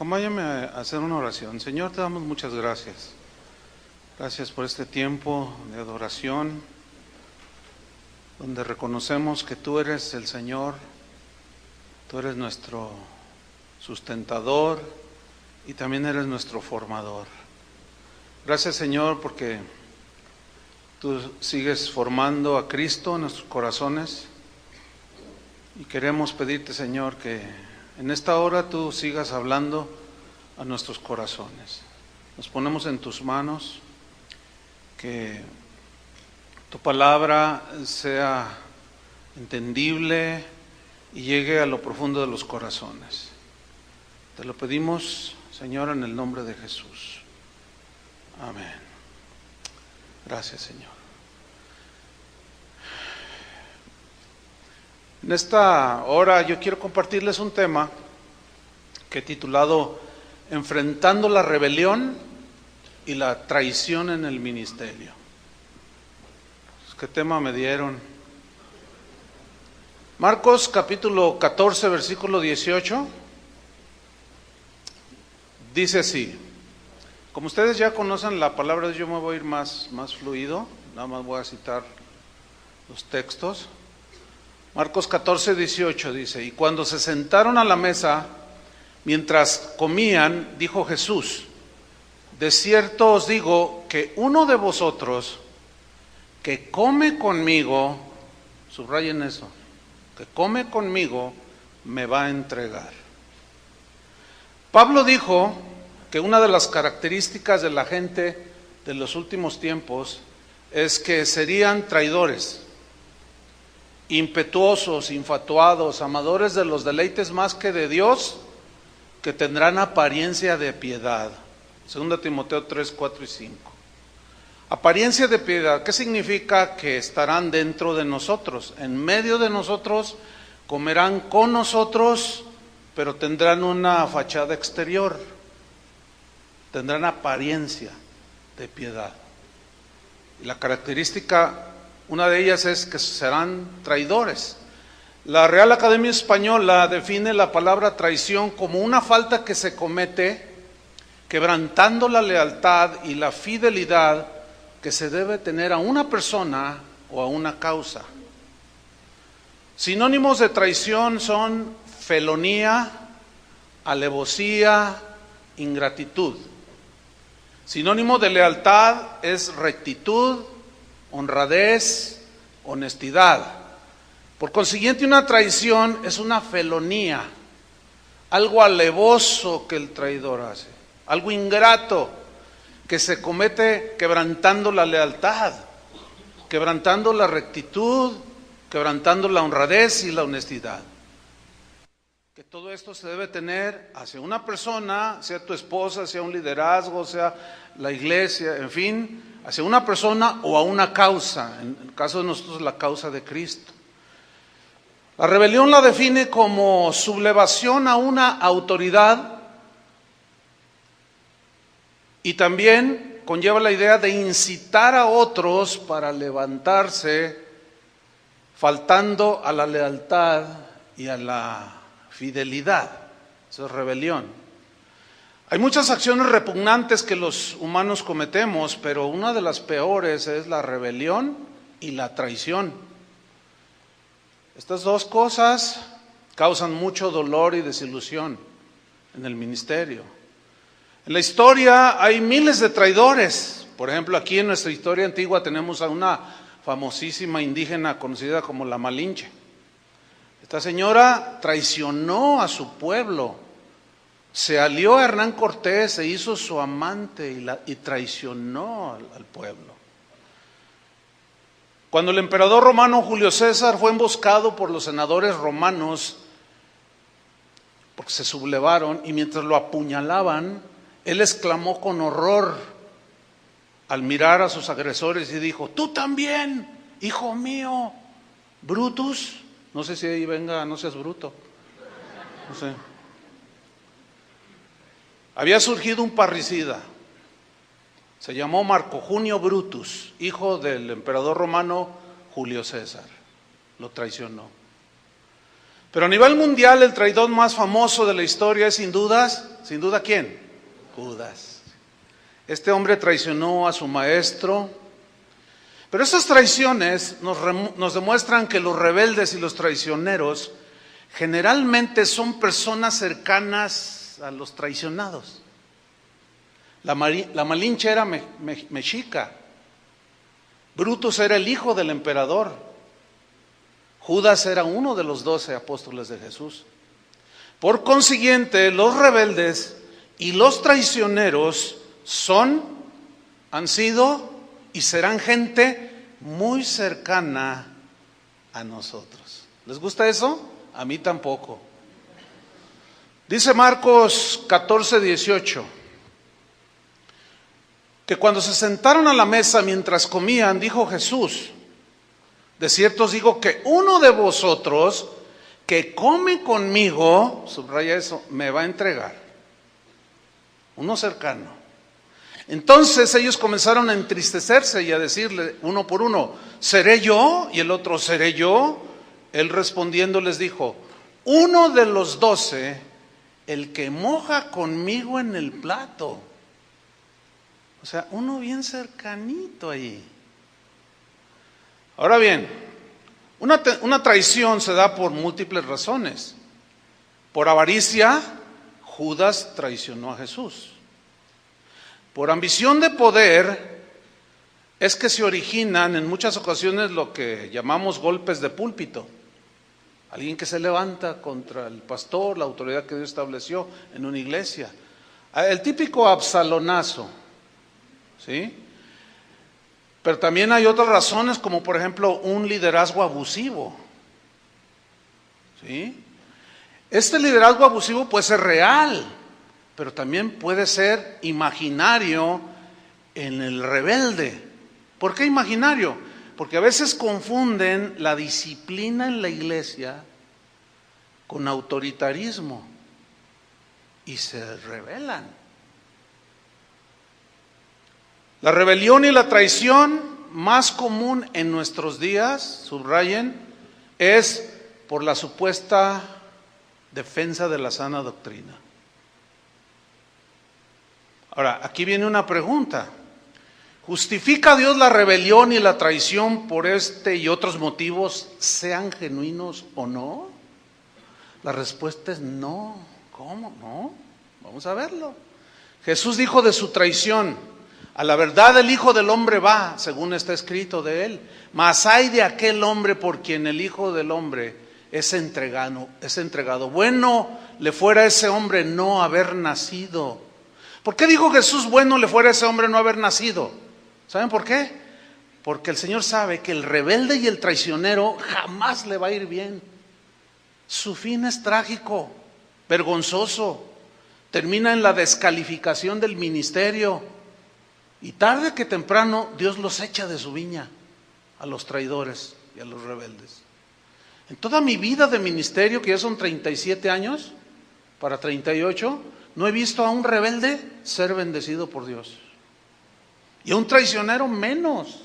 Acompáñame a hacer una oración. Señor, te damos muchas gracias. Gracias por este tiempo de adoración, donde reconocemos que tú eres el Señor, tú eres nuestro sustentador y también eres nuestro formador. Gracias, Señor, porque tú sigues formando a Cristo en nuestros corazones y queremos pedirte, Señor, que en esta hora tú sigas hablando a nuestros corazones. Nos ponemos en tus manos, que tu palabra sea entendible y llegue a lo profundo de los corazones. Te lo pedimos, Señor, en el nombre de Jesús. Amén. Gracias, Señor. En esta hora yo quiero compartirles un tema que he titulado Enfrentando la rebelión y la traición en el ministerio. ¿Qué tema me dieron? Marcos capítulo 14, versículo 18, dice así. Como ustedes ya conocen la palabra de Dios, yo me voy a ir más fluido, nada más voy a citar los textos. Marcos 14, 18 dice: y cuando se sentaron a la mesa, mientras comían, dijo Jesús: de cierto os digo que uno de vosotros que come conmigo, subrayen eso, que come conmigo, me va a entregar. Pablo dijo que una de las características de la gente de los últimos tiempos es que serían traidores, impetuosos, infatuados, amadores de los deleites más que de Dios, que tendrán apariencia de piedad. 2 Timoteo 3, 4 y 5. Apariencia de piedad, ¿qué significa? Que estarán dentro de nosotros, en medio de nosotros, comerán con nosotros, pero tendrán una fachada exterior, tendrán apariencia de piedad. Y la característica, una de ellas es que serán traidores. La Real Academia Española define la palabra traición como una falta que se comete quebrantando la lealtad y la fidelidad que se debe tener a una persona o a una causa. Sinónimos de traición son felonía, alevosía, ingratitud. Sinónimo de lealtad es rectitud, honradez, honestidad. Por consiguiente, una traición es una felonía, algo alevoso que el traidor hace, algo ingrato que se comete quebrantando la lealtad, quebrantando la rectitud, quebrantando la honradez y la honestidad. Que todo esto se debe tener hacia una persona, sea tu esposa, sea un liderazgo, sea la iglesia, en fin, hacia una persona o a una causa, en el caso de nosotros la causa de Cristo. La rebelión la define como sublevación a una autoridad y también conlleva la idea de incitar a otros para levantarse, faltando a la lealtad y a la fidelidad. Eso es rebelión. Hay muchas acciones repugnantes que los humanos cometemos, pero una de las peores es la rebelión y la traición. Estas dos cosas causan mucho dolor y desilusión en el ministerio. En la historia hay miles de traidores. Por ejemplo, aquí en nuestra historia antigua tenemos a una famosísima indígena conocida como la Malinche. Esta señora traicionó a su pueblo, se alió a Hernán Cortés, se hizo su amante y traicionó al pueblo. Cuando el emperador romano Julio César fue emboscado por los senadores romanos, porque se sublevaron, y mientras lo apuñalaban, él exclamó con horror al mirar a sus agresores y dijo: tú también, hijo mío, Brutus. No sé si ahí venga, no seas bruto. No sé. Había surgido un parricida. Se llamó Marco Junio Brutus, hijo del emperador romano Julio César. Lo traicionó. Pero a nivel mundial el traidor más famoso de la historia es sin duda ¿quién? Judas. Este hombre traicionó a su maestro. Pero esas traiciones nos demuestran que los rebeldes y los traicioneros generalmente son personas cercanas a los traicionados. La Malinche era mexica. Brutus era el hijo del emperador. Judas era uno de los 12 apóstoles de Jesús. Por consiguiente, los rebeldes y los traicioneros han sido y serán gente muy cercana a nosotros. ¿Les gusta eso? A mí tampoco. Dice Marcos 14:18, que cuando se sentaron a la mesa mientras comían, dijo Jesús: de cierto os digo que uno de vosotros que come conmigo, subraya eso, me va a entregar. Uno cercano. Entonces ellos comenzaron a entristecerse y a decirle uno por uno: ¿seré yo? Y el otro: ¿seré yo? Él respondiendo les dijo: uno de los 12, el que moja conmigo en el plato. O sea, uno bien cercanito ahí. Ahora bien, una traición se da por múltiples razones. Por avaricia, Judas traicionó a Jesús. Por ambición de poder, es que se originan en muchas ocasiones lo que llamamos golpes de púlpito. Alguien que se levanta contra el pastor, la autoridad que Dios estableció en una iglesia. El típico absalonazo, ¿sí? Pero también hay otras razones, como por ejemplo un liderazgo abusivo, ¿sí? Este liderazgo abusivo puede ser real, pero también puede ser imaginario en el rebelde. ¿Por qué imaginario? Porque a veces confunden la disciplina en la iglesia con autoritarismo y se rebelan. La rebelión y la traición más común en nuestros días, subrayen, es por la supuesta defensa de la sana doctrina. Ahora, aquí viene una pregunta. ¿Justifica Dios la rebelión y la traición por este y otros motivos, sean genuinos o no? La respuesta es no. ¿Cómo? No. Vamos a verlo. Jesús dijo de su traición: a la verdad el Hijo del Hombre va, según está escrito de él. Mas hay de aquel hombre por quien el Hijo del Hombre es entregado. Bueno le fuera a ese hombre no haber nacido. ¿Por qué dijo Jesús bueno le fuera a ese hombre no haber nacido? ¿Saben por qué? Porque el Señor sabe que el rebelde y el traicionero jamás le va a ir bien. Su fin es trágico, vergonzoso. Termina en la descalificación del ministerio. Y tarde que temprano Dios los echa de su viña, a los traidores y a los rebeldes. En toda mi vida de ministerio, que ya son 37 años, para 38, no he visto a un rebelde ser bendecido por Dios. Y a un traicionero menos.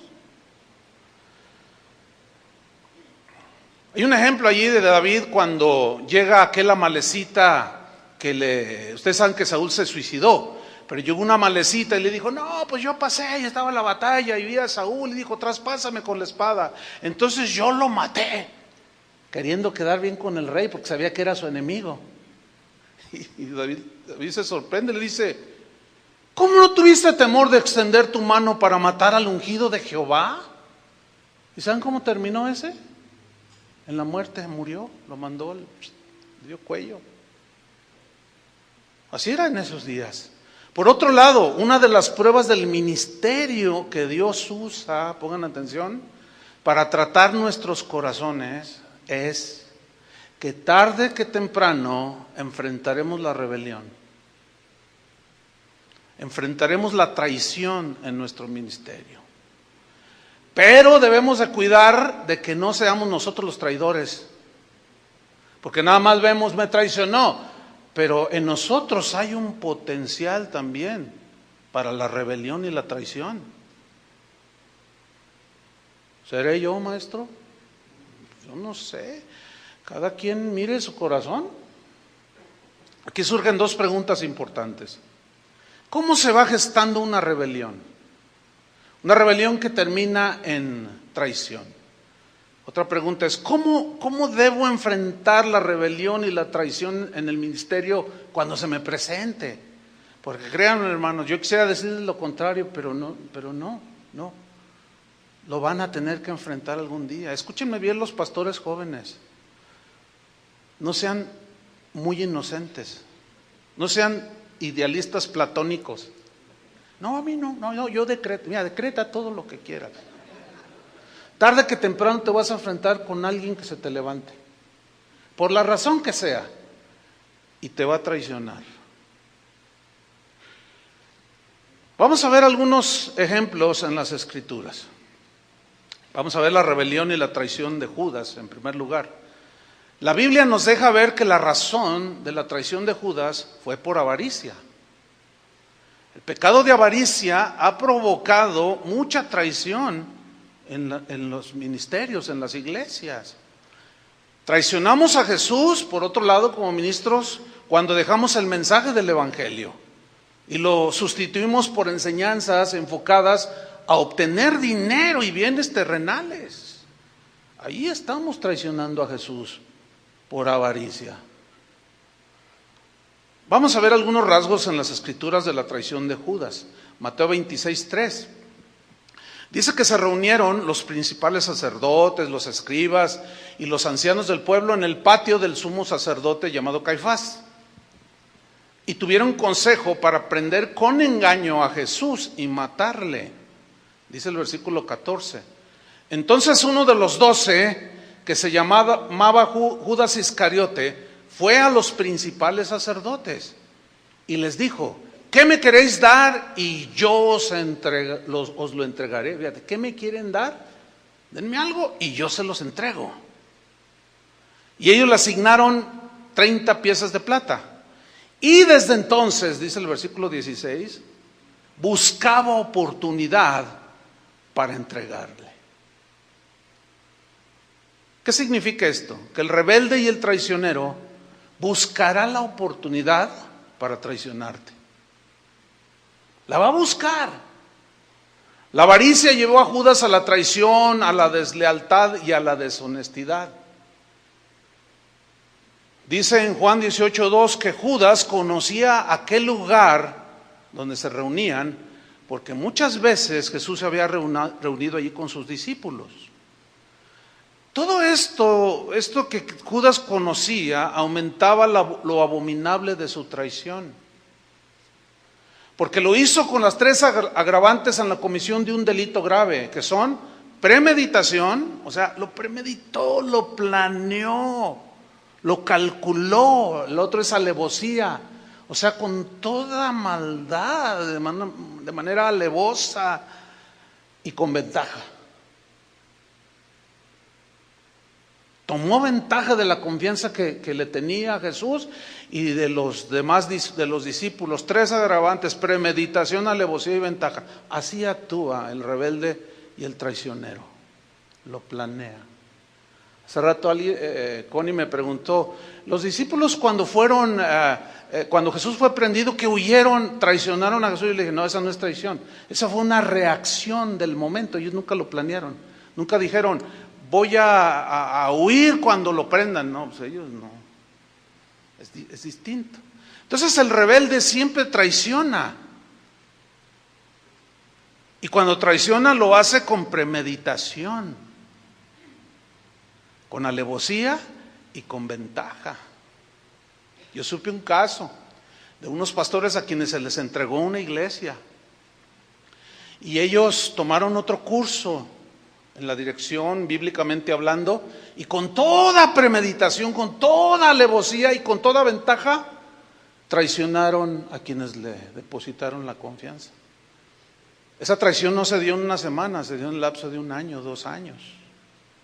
Hay un ejemplo allí de David cuando llega aquella malecita ustedes saben que Saúl se suicidó, pero llegó una malecita y le dijo: no, pues yo pasé y estaba en la batalla y vi a Saúl y dijo: traspásame con la espada. Entonces yo lo maté, queriendo quedar bien con el rey porque sabía que era su enemigo. Y David se sorprende, le dice: ¿cómo no tuviste temor de extender tu mano para matar al ungido de Jehová? ¿Y saben cómo terminó ese? En la muerte murió, lo mandó, le dio cuello. Así era en esos días. Por otro lado, una de las pruebas del ministerio que Dios usa, pongan atención, para tratar nuestros corazones es que tarde que temprano enfrentaremos la rebelión. Enfrentaremos la traición en nuestro ministerio. Pero debemos de cuidar de que no seamos nosotros los traidores. Porque nada más vemos: me traicionó. Pero en nosotros hay un potencial también para la rebelión y la traición. ¿Seré yo, maestro? Yo no sé. Cada quien mire su corazón. Aquí surgen dos preguntas importantes. ¿Cómo se va gestando una rebelión? Una rebelión que termina en traición. Otra pregunta es, ¿cómo debo enfrentar la rebelión y la traición en el ministerio cuando se me presente? Porque créanme, hermanos, yo quisiera decirles lo contrario, pero no. Lo van a tener que enfrentar algún día. Escúchenme bien los pastores jóvenes. No sean muy inocentes. No sean idealistas platónicos. No, a mí no, yo decreto. Mira, decreta todo lo que quieras. Tarde que temprano te vas a enfrentar con alguien que se te levante, por la razón que sea, y te va a traicionar. Vamos a ver algunos ejemplos en las Escrituras. Vamos a ver la rebelión y la traición de Judas en primer lugar. La Biblia nos deja ver que la razón de la traición de Judas fue por avaricia. El pecado de avaricia ha provocado mucha traición en los ministerios, en las iglesias. Traicionamos a Jesús, por otro lado, como ministros, cuando dejamos el mensaje del Evangelio y lo sustituimos por enseñanzas enfocadas a obtener dinero y bienes terrenales. Ahí estamos traicionando a Jesús por avaricia. Vamos a ver algunos rasgos en las Escrituras de la traición de Judas. Mateo 26:3. Dice que se reunieron los principales sacerdotes, los escribas y los ancianos del pueblo en el patio del sumo sacerdote llamado Caifás. Y tuvieron consejo para prender con engaño a Jesús y matarle. Dice el versículo 14. Entonces uno de los 12, que se llamaba Judas Iscariote, fue a los principales sacerdotes y les dijo: ¿qué me queréis dar? Y yo os lo entregaré. Fíjate, ¿qué me quieren dar? Denme algo y yo se los entrego. Y ellos le asignaron 30 piezas de plata. Y desde entonces, dice el versículo 16, buscaba oportunidad para entregarle. ¿Qué significa esto? Que el rebelde y el traicionero buscará la oportunidad para traicionarte. La va a buscar. La avaricia llevó a Judas a la traición, a la deslealtad y a la deshonestidad. Dice en Juan 18:2 que Judas conocía aquel lugar donde se reunían, porque muchas veces Jesús se había reunido allí con sus discípulos. Todo esto que Judas conocía aumentaba lo abominable de su traición. Porque lo hizo con las 3 agravantes en la comisión de un delito grave, que son premeditación, o sea, lo premeditó, lo planeó, lo calculó. El otro es alevosía, o sea, con toda maldad, de manera alevosa y con ventaja. Tomó ventaja de la confianza que le tenía a Jesús y de los demás de los discípulos. 3 agravantes: premeditación, alevosía y ventaja. Así actúa el rebelde y el traicionero. Lo planea. Hace rato Connie me preguntó, los discípulos cuando Jesús fue prendido, que huyeron, traicionaron a Jesús. Y le dije, no, esa no es traición. Esa fue una reacción del momento. Ellos nunca lo planearon. Nunca dijeron, voy a huir cuando lo prendan. No, pues ellos no. Es distinto. Entonces el rebelde siempre traiciona. Y cuando traiciona lo hace con premeditación, con alevosía y con ventaja. Yo supe un caso de unos pastores a quienes se les entregó una iglesia. Y ellos tomaron otro curso en la dirección, bíblicamente hablando, y con toda premeditación, con toda alevosía y con toda ventaja, traicionaron a quienes le depositaron la confianza. Esa traición no se dio en una semana, se dio en el lapso de 1 año, 2 años.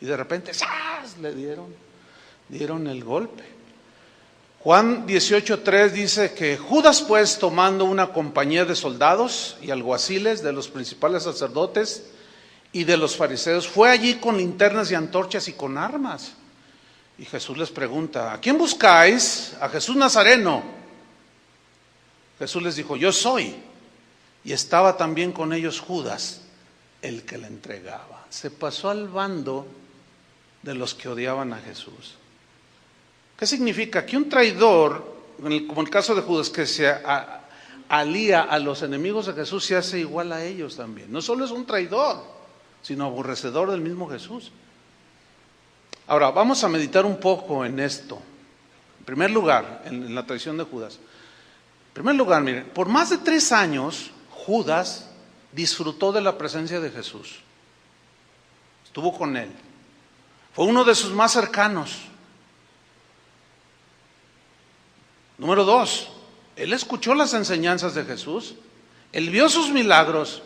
Y de repente, ¡zas!, le dieron el golpe. Juan 18:3 dice que Judas, pues, tomando una compañía de soldados y alguaciles de los principales sacerdotes y de los fariseos, fue allí con linternas y antorchas y con armas. Y Jesús les pregunta: ¿a quién buscáis? A Jesús Nazareno. Jesús les dijo: yo soy. Y estaba también con ellos Judas, el que le entregaba. Se pasó al bando de los que odiaban a Jesús. ¿Qué significa? Que un traidor, como el caso de Judas, que se alía a los enemigos de Jesús, se hace igual a ellos también. No solo es un traidor, sino aborrecedor del mismo Jesús. Ahora, vamos a meditar un poco en esto. En primer lugar, en la traición de Judas. En primer lugar, miren, por más de 3 años, Judas disfrutó de la presencia de Jesús. Estuvo con él. Fue uno de sus más cercanos. Número 2, él escuchó las enseñanzas de Jesús. Él vio sus milagros.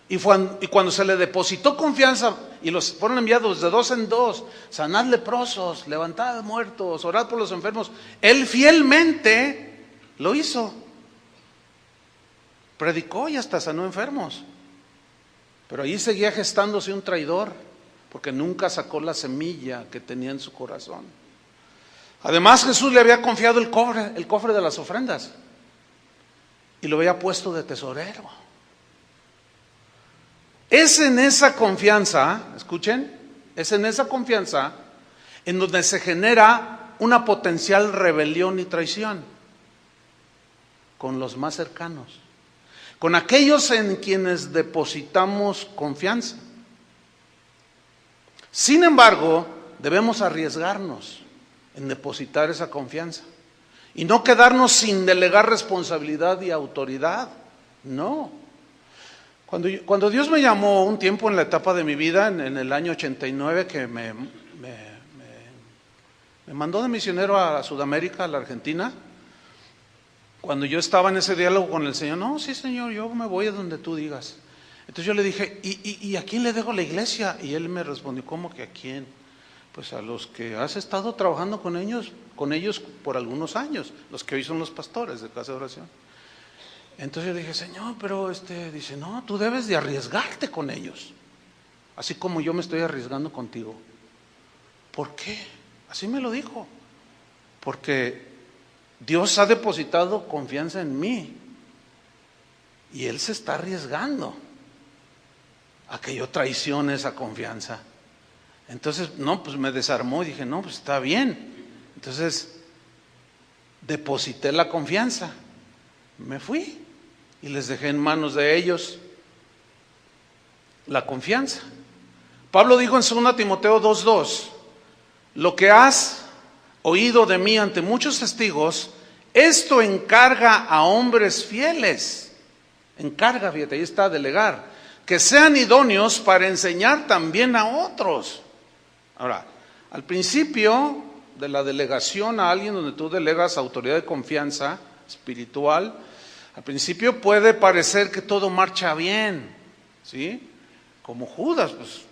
Y cuando se le depositó confianza y los fueron enviados de 2 en 2, sanad leprosos, levantad muertos, orad por los enfermos, él fielmente lo hizo. Predicó y hasta sanó enfermos. Pero ahí seguía gestándose un traidor, porque nunca sacó la semilla que tenía en su corazón. Además, Jesús le había confiado el cofre de las ofrendas, y lo había puesto de tesorero. Es en esa confianza, escuchen, es en esa confianza en donde se genera una potencial rebelión y traición con los más cercanos, con aquellos en quienes depositamos confianza. Sin embargo, debemos arriesgarnos en depositar esa confianza y no quedarnos sin delegar responsabilidad y autoridad. No. Cuando Dios me llamó un tiempo en la etapa de mi vida, en el año 89, que me mandó de misionero a Sudamérica, a la Argentina, cuando yo estaba en ese diálogo con el Señor: no, sí Señor, yo me voy a donde tú digas. Entonces yo le dije: ¿y a quién le dejo la iglesia? Y él me respondió: ¿cómo que a quién? Pues a los que has estado trabajando con ellos por algunos años, los que hoy son los pastores de Casa de Oración. Entonces yo le dije: Señor, pero dice: no, tú debes de arriesgarte con ellos, así como yo me estoy arriesgando contigo. ¿Por qué? Así me lo dijo. Porque Dios ha depositado confianza en mí y Él se está arriesgando a que yo traicione esa confianza. Entonces, no, pues me desarmó y dije: no, pues está bien. Entonces, deposité la confianza, me fui y les dejé en manos de ellos la confianza. Pablo dijo en 2 Timoteo 2:2: lo que has oído de mí ante muchos testigos, esto encarga a hombres fieles. Encarga, fíjate, ahí está, delegar, que sean idóneos para enseñar también a otros. Ahora, al principio de la delegación a alguien, donde tú delegas autoridad de confianza espiritual, al principio puede parecer que todo marcha bien, ¿sí? Como Judas, pues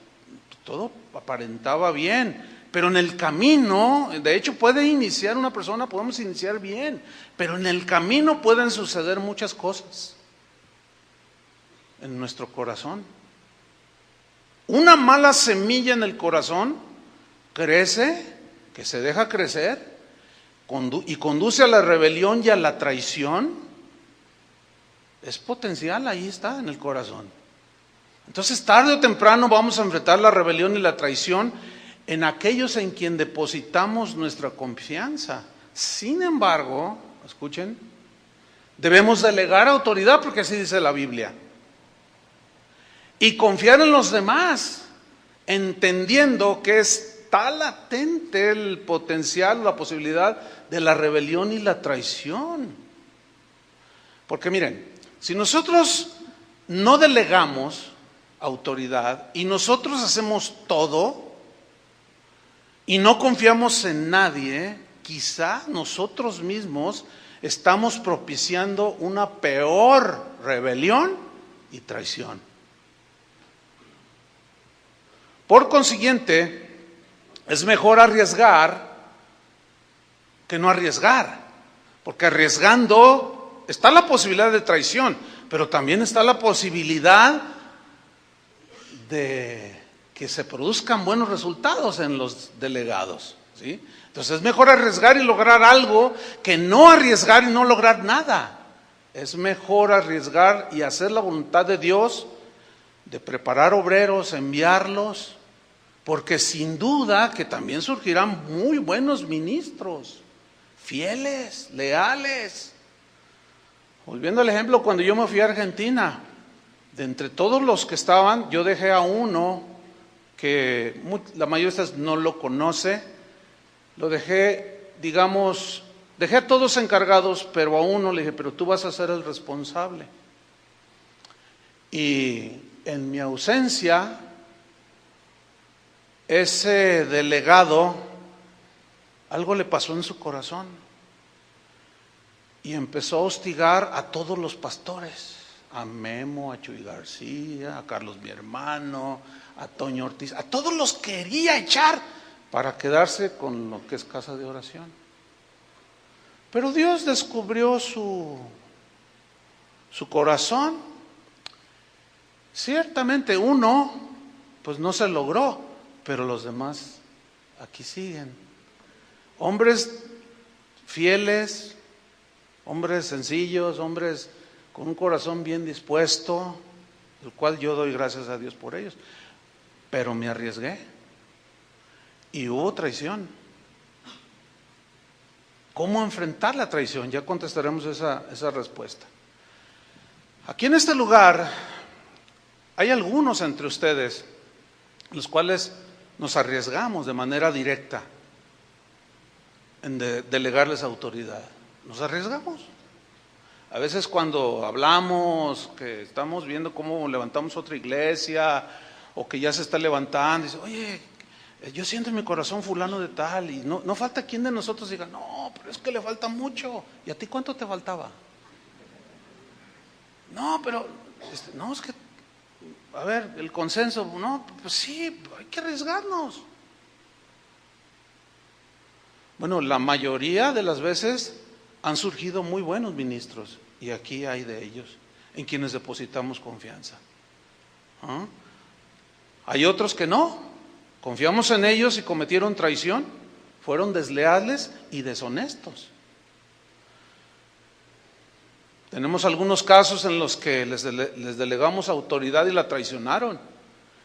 todo aparentaba bien, pero en el camino, de hecho puede iniciar una persona, podemos iniciar bien, pero en el camino pueden suceder muchas cosas en nuestro corazón. Una mala semilla en el corazón crece, que se deja crecer y conduce a la rebelión y a la traición. Es potencial, ahí está en el corazón. Entonces, tarde o temprano vamos a enfrentar la rebelión y la traición en aquellos en quien depositamos nuestra confianza. Sin embargo, escuchen, debemos delegar autoridad, porque así dice la Biblia, y confiar en los demás, entendiendo que está latente el potencial, la posibilidad de la rebelión y la traición. Porque miren, si nosotros no delegamos autoridad y nosotros hacemos todo y no confiamos en nadie, quizá nosotros mismos estamos propiciando una peor rebelión y traición. Por consiguiente, es mejor arriesgar que no arriesgar, porque arriesgando está la posibilidad de traición, pero también está la posibilidad de que se produzcan buenos resultados en los delegados, ¿sí? Entonces es mejor arriesgar y lograr algo que no arriesgar y no lograr nada. Es mejor arriesgar y hacer la voluntad de Dios, de preparar obreros, enviarlos, porque sin duda que también surgirán muy buenos ministros, fieles, leales. Volviendo al ejemplo, cuando yo me fui a Argentina, de entre todos los que estaban, yo dejé a uno que la mayoría de ustedes no lo conoce, lo dejé, digamos, dejé a todos encargados, pero a uno le dije, pero tú vas a ser el responsable. Y en mi ausencia, ese delegado, algo le pasó en su corazón y empezó a hostigar a todos los pastores, a Memo, a Chuy García, a Carlos mi hermano, a Toño Ortiz, a todos los quería echar para quedarse con lo que es casa de oración. Pero Dios descubrió su corazón. Ciertamente uno, pues no se logró, pero los demás aquí siguen. Hombres fieles, hombres sencillos, hombres con un corazón bien dispuesto, el cual yo doy gracias a Dios por ellos. Pero me arriesgué y hubo traición. ¿Cómo enfrentar la traición? Ya contestaremos esa respuesta. Aquí en este lugar hay algunos entre ustedes los cuales nos arriesgamos de manera directa en delegarles autoridad. Nos arriesgamos. A veces cuando hablamos, que estamos viendo cómo levantamos otra iglesia o que ya se está levantando, dice, oye, yo siento en mi corazón fulano de tal, y no falta quien de nosotros diga, no, pero es que le falta mucho. ¿Y a ti cuánto te faltaba? No, pero, no, es que, a ver, el consenso, no, pues sí, hay que arriesgarnos. Bueno, la mayoría de las veces han surgido muy buenos ministros, y aquí hay de ellos, en quienes depositamos confianza. ¿Ah? Hay otros que no. Confiamos en ellos y cometieron traición, fueron desleales y deshonestos. Tenemos algunos casos en los que les delegamos autoridad y la traicionaron,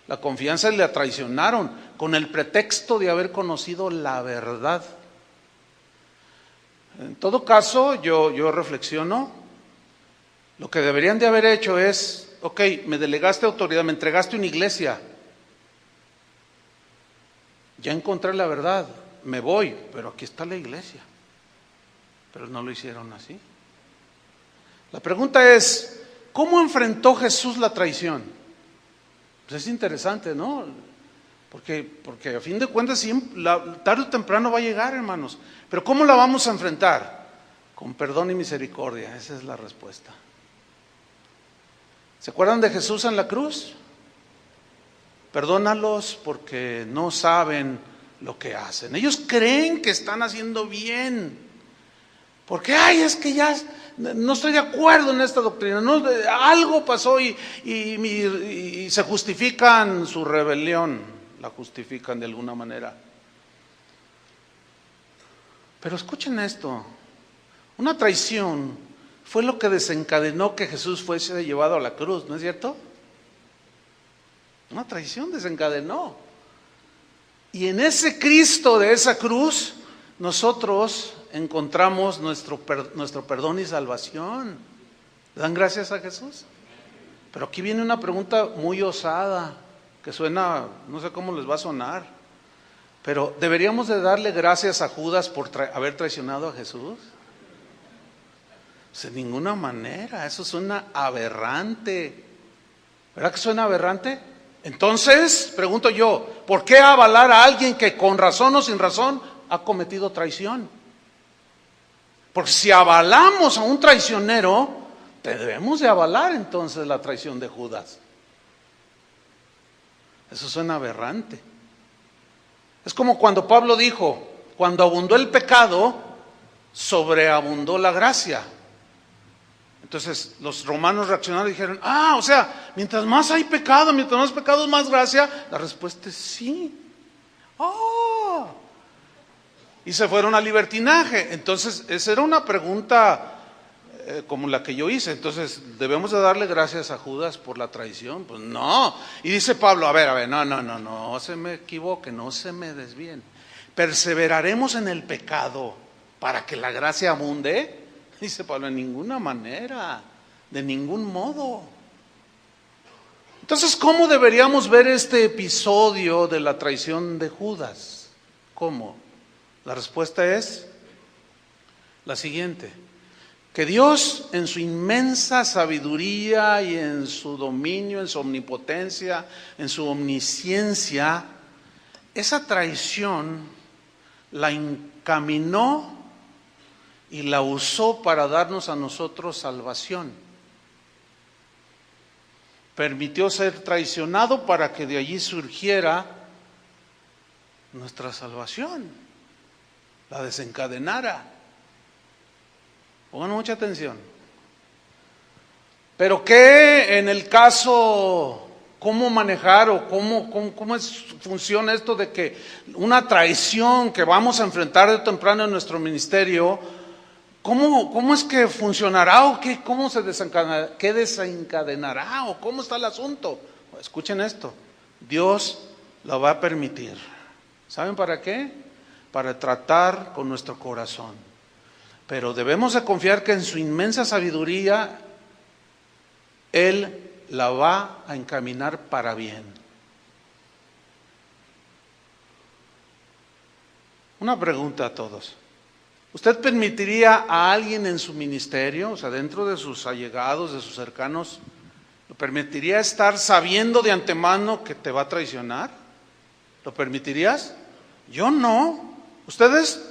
la confianza y la traicionaron con el pretexto de haber conocido la verdad. En todo caso, yo reflexiono, lo que deberían de haber hecho es, ok, me delegaste autoridad, me entregaste una iglesia, ya encontré la verdad, me voy, pero aquí está la iglesia. Pero no lo hicieron así. La pregunta es, ¿cómo enfrentó Jesús la traición? Pues es interesante, ¿no? Porque a fin de cuentas, tarde o temprano va a llegar, hermanos. Pero ¿cómo la vamos a enfrentar? Con perdón y misericordia, esa es la respuesta. ¿Se acuerdan de Jesús en la cruz? Perdónalos porque no saben lo que hacen. Ellos creen que están haciendo bien. Porque, es que ya no estoy de acuerdo en esta doctrina. No, algo pasó y se justifican su rebelión. La justifican de alguna manera. Pero escuchen esto. Una traición fue lo que desencadenó que Jesús fuese llevado a la cruz, ¿no es cierto? Una traición desencadenó. Y en ese Cristo de esa cruz, nosotros encontramos nuestro perdón y salvación. ¿Dan gracias a Jesús? Pero aquí viene una pregunta muy osada, que suena, no sé cómo les va a sonar, pero ¿deberíamos de darle gracias a Judas por haber traicionado a Jesús? Pues de ninguna manera, eso suena aberrante. ¿Verdad que suena aberrante? Entonces, pregunto yo, ¿por qué avalar a alguien que con razón o sin razón ha cometido traición? Porque si avalamos a un traicionero, debemos de avalar entonces la traición de Judas. Eso suena aberrante. Es como cuando Pablo dijo, cuando abundó el pecado, sobreabundó la gracia. Entonces los romanos reaccionaron y dijeron, o sea, mientras más hay pecado, mientras más pecado, más gracia. La respuesta es sí. y se fueron al libertinaje. Entonces, esa era una pregunta como la que yo hice. Entonces, ¿debemos de darle gracias a Judas por la traición? Pues no. Y dice Pablo, a ver, no se me equivoque, no se me desvíen. ¿Perseveraremos en el pecado para que la gracia abunde? Dice Pablo, en ninguna manera, de ningún modo. Entonces, ¿cómo deberíamos ver este episodio de la traición de Judas? ¿Cómo? La respuesta es la siguiente: que Dios en su inmensa sabiduría y en su dominio, en su omnipotencia, en su omnisciencia, esa traición la encaminó y la usó para darnos a nosotros salvación. Permitió ser traicionado para que de allí surgiera nuestra salvación, la desencadenara. Pongan mucha atención. Pero ¿qué en el caso, cómo manejar o cómo funciona esto de que una traición que vamos a enfrentar de temprano en nuestro ministerio, cómo es que funcionará o cómo se desencadenará, qué desencadenará o cómo está el asunto? Escuchen esto, Dios lo va a permitir. ¿Saben para qué? Para tratar con nuestro corazón. Pero debemos de confiar que en su inmensa sabiduría Él la va a encaminar para bien. Una pregunta a todos. ¿Usted permitiría a alguien en su ministerio, o sea, dentro de sus allegados, de sus cercanos, lo permitiría estar sabiendo de antemano que te va a traicionar? ¿Lo permitirías? Yo no. ¿Ustedes?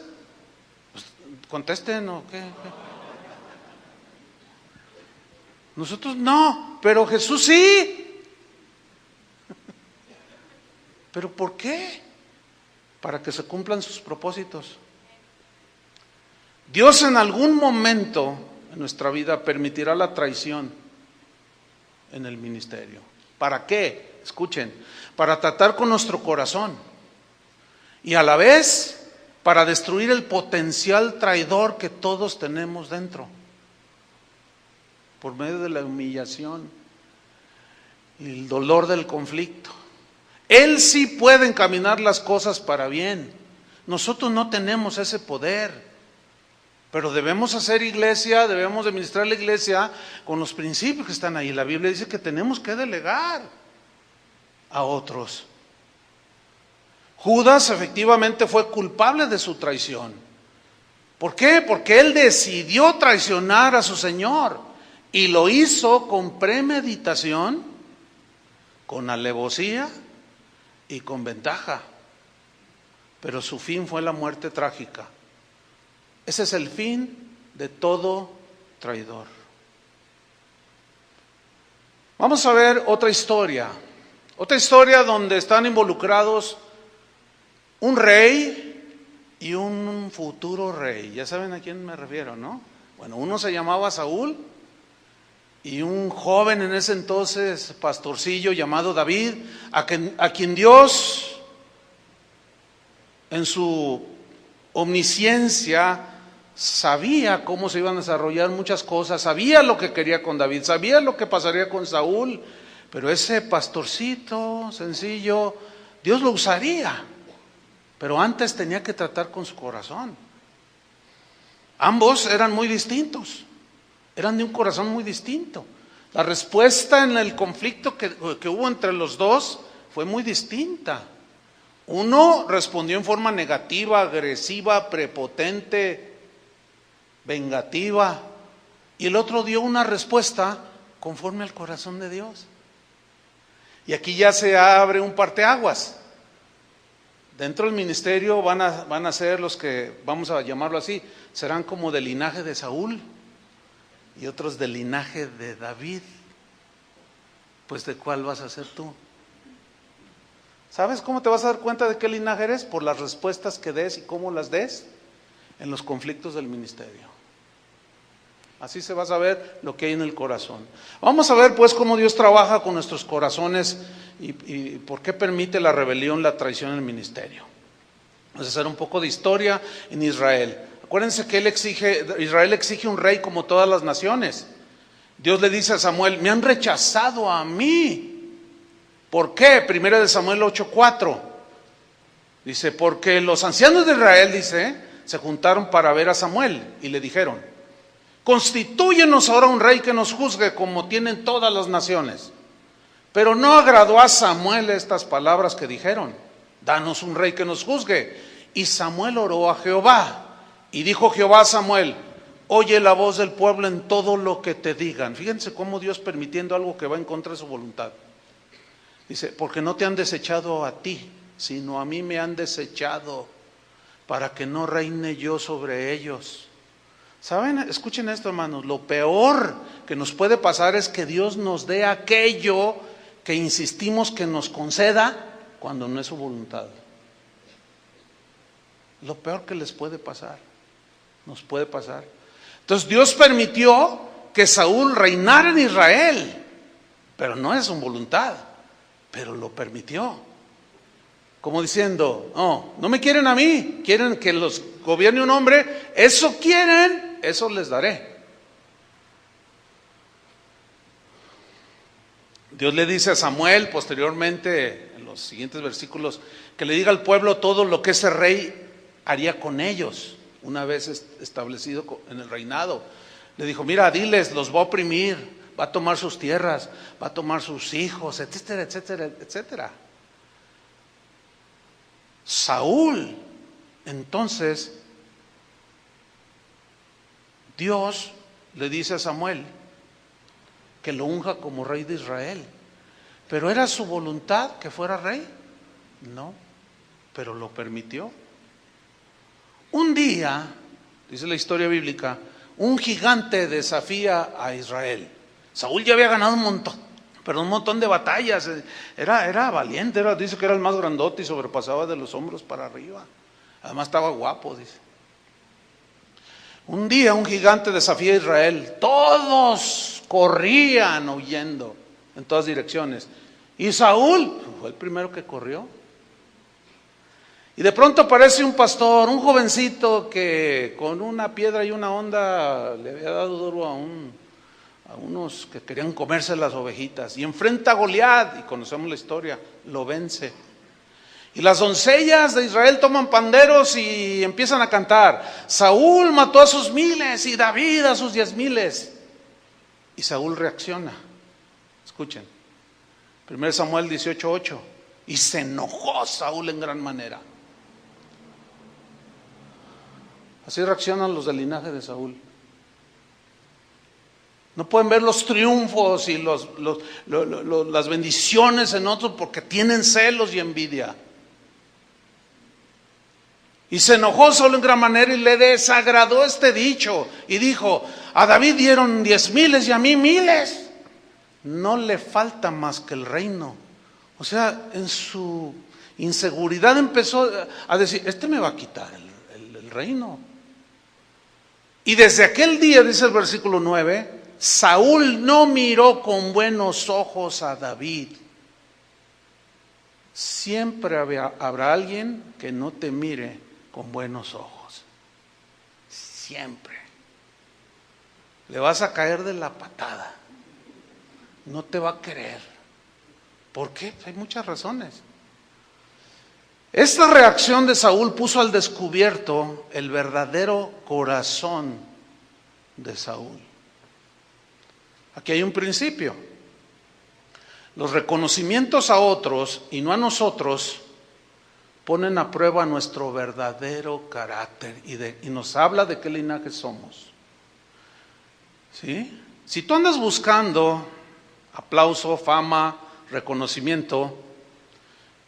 Pues, contesten o qué. Nosotros no, pero Jesús sí. ¿Pero por qué? Para que se cumplan sus propósitos. Dios en algún momento en nuestra vida permitirá la traición en el ministerio. ¿Para qué? Escuchen, para tratar con nuestro corazón y a la vez para destruir el potencial traidor que todos tenemos dentro, por medio de la humillación y el dolor del conflicto. Él sí puede encaminar las cosas para bien. Nosotros no tenemos ese poder. Pero debemos hacer iglesia, debemos administrar la iglesia con los principios que están ahí. La Biblia dice que tenemos que delegar a otros. Judas efectivamente fue culpable de su traición. ¿Por qué? Porque él decidió traicionar a su Señor y lo hizo con premeditación, con alevosía y con ventaja. Pero su fin fue la muerte trágica. Ese es el fin de todo traidor. Vamos a ver otra historia donde están involucrados un rey y un futuro rey. Ya saben a quién me refiero, ¿no? Bueno, uno se llamaba Saúl y un joven en ese entonces, pastorcillo llamado David, a quien Dios en su omnisciencia sabía cómo se iban a desarrollar muchas cosas, sabía lo que quería con David, sabía lo que pasaría con Saúl, pero ese pastorcito sencillo, Dios lo usaría, pero antes tenía que tratar con su corazón. Ambos eran muy distintos, eran de un corazón muy distinto. La respuesta en el conflicto que hubo entre los dos fue muy distinta. Uno respondió en forma negativa, agresiva, prepotente, vengativa, y el otro dio una respuesta conforme al corazón de Dios. Y aquí ya se abre un parteaguas. Dentro del ministerio van a ser los que, vamos a llamarlo así, serán como del linaje de Saúl y otros del linaje de David. Pues ¿de cuál vas a ser tú? ¿Sabes cómo te vas a dar cuenta de qué linaje eres? Por las respuestas que des y cómo las des en los conflictos del ministerio. Así se va a saber lo que hay en el corazón. Vamos a ver pues cómo Dios trabaja con nuestros corazones y por qué permite la rebelión, la traición en el ministerio. Vamos a hacer un poco de historia en Israel. Acuérdense que Israel exige un rey como todas las naciones. Dios le dice a Samuel, me han rechazado a mí. ¿Por qué? Primero de Samuel 8:4. Dice, porque los ancianos de Israel, dice, se juntaron para ver a Samuel y le dijeron, constitúyenos ahora un rey que nos juzgue como tienen todas las naciones. Pero no agradó a Samuel estas palabras que dijeron, danos un rey que nos juzgue. Y Samuel oró a Jehová. Y dijo Jehová a Samuel, oye la voz del pueblo en todo lo que te digan. Fíjense cómo Dios permitiendo algo que va en contra de su voluntad. Dice, porque no te han desechado a ti, sino a mí me han desechado, para que no reine yo sobre ellos. ¿Saben? Escuchen esto, hermanos. Lo peor que nos puede pasar es que Dios nos dé aquello que insistimos que nos conceda cuando no es su voluntad. Lo peor que les puede pasar, nos puede pasar. Entonces Dios permitió que Saúl reinara en Israel, pero no es su voluntad, pero lo permitió. Como diciendo, no me quieren a mí, quieren que los gobierne un hombre, eso quieren, eso les daré. Dios le dice a Samuel posteriormente, en los siguientes versículos, que le diga al pueblo todo lo que ese rey haría con ellos, una vez establecido en el reinado. Le dijo, mira, diles, los va a oprimir, va a tomar sus tierras, va a tomar sus hijos, etcétera, etcétera, etcétera. Saúl, entonces, Dios le dice a Samuel que lo unja como rey de Israel. ¿Pero era su voluntad que fuera rey? No, pero lo permitió. Un día, dice la historia bíblica, un gigante desafía a Israel. Saúl ya había ganado un montón de batallas. Era valiente, dice que era el más grandote y sobrepasaba de los hombros para arriba. Además estaba guapo, dice. Un día un gigante desafía a Israel. Todos corrían huyendo en todas direcciones. Y Saúl fue el primero que corrió. Y de pronto aparece un pastor, un jovencito que con una piedra y una honda le había dado duro a unos que querían comerse las ovejitas. Y enfrenta a Goliat, y conocemos la historia, lo vence. Y las doncellas de Israel toman panderos y empiezan a cantar. Saúl mató a sus 1000 y David a sus 10,000. Y Saúl reacciona. Escuchen. 1 Samuel 18:8. Y se enojó Saúl en gran manera. Así reaccionan los del linaje de Saúl. No pueden ver los triunfos y las bendiciones en otros porque tienen celos y envidia. Y se enojó Saúl en gran manera y le desagradó este dicho. Y dijo, a David dieron 10,000 y a mí 1,000. No le falta más que el reino. O sea, en su inseguridad empezó a decir, este me va a quitar el reino. Y desde aquel día, dice el versículo 9, Saúl no miró con buenos ojos a David. Siempre habrá alguien que no te mire con buenos ojos. Siempre. Le vas a caer de la patada. No te va a querer. ¿Por qué? Hay muchas razones. Esta reacción de Saúl puso al descubierto el verdadero corazón de Saúl. Aquí hay un principio. Los reconocimientos a otros y no a nosotros ponen a prueba nuestro verdadero carácter y nos habla de qué linaje somos. ¿Sí? Si tú andas buscando aplauso, fama, reconocimiento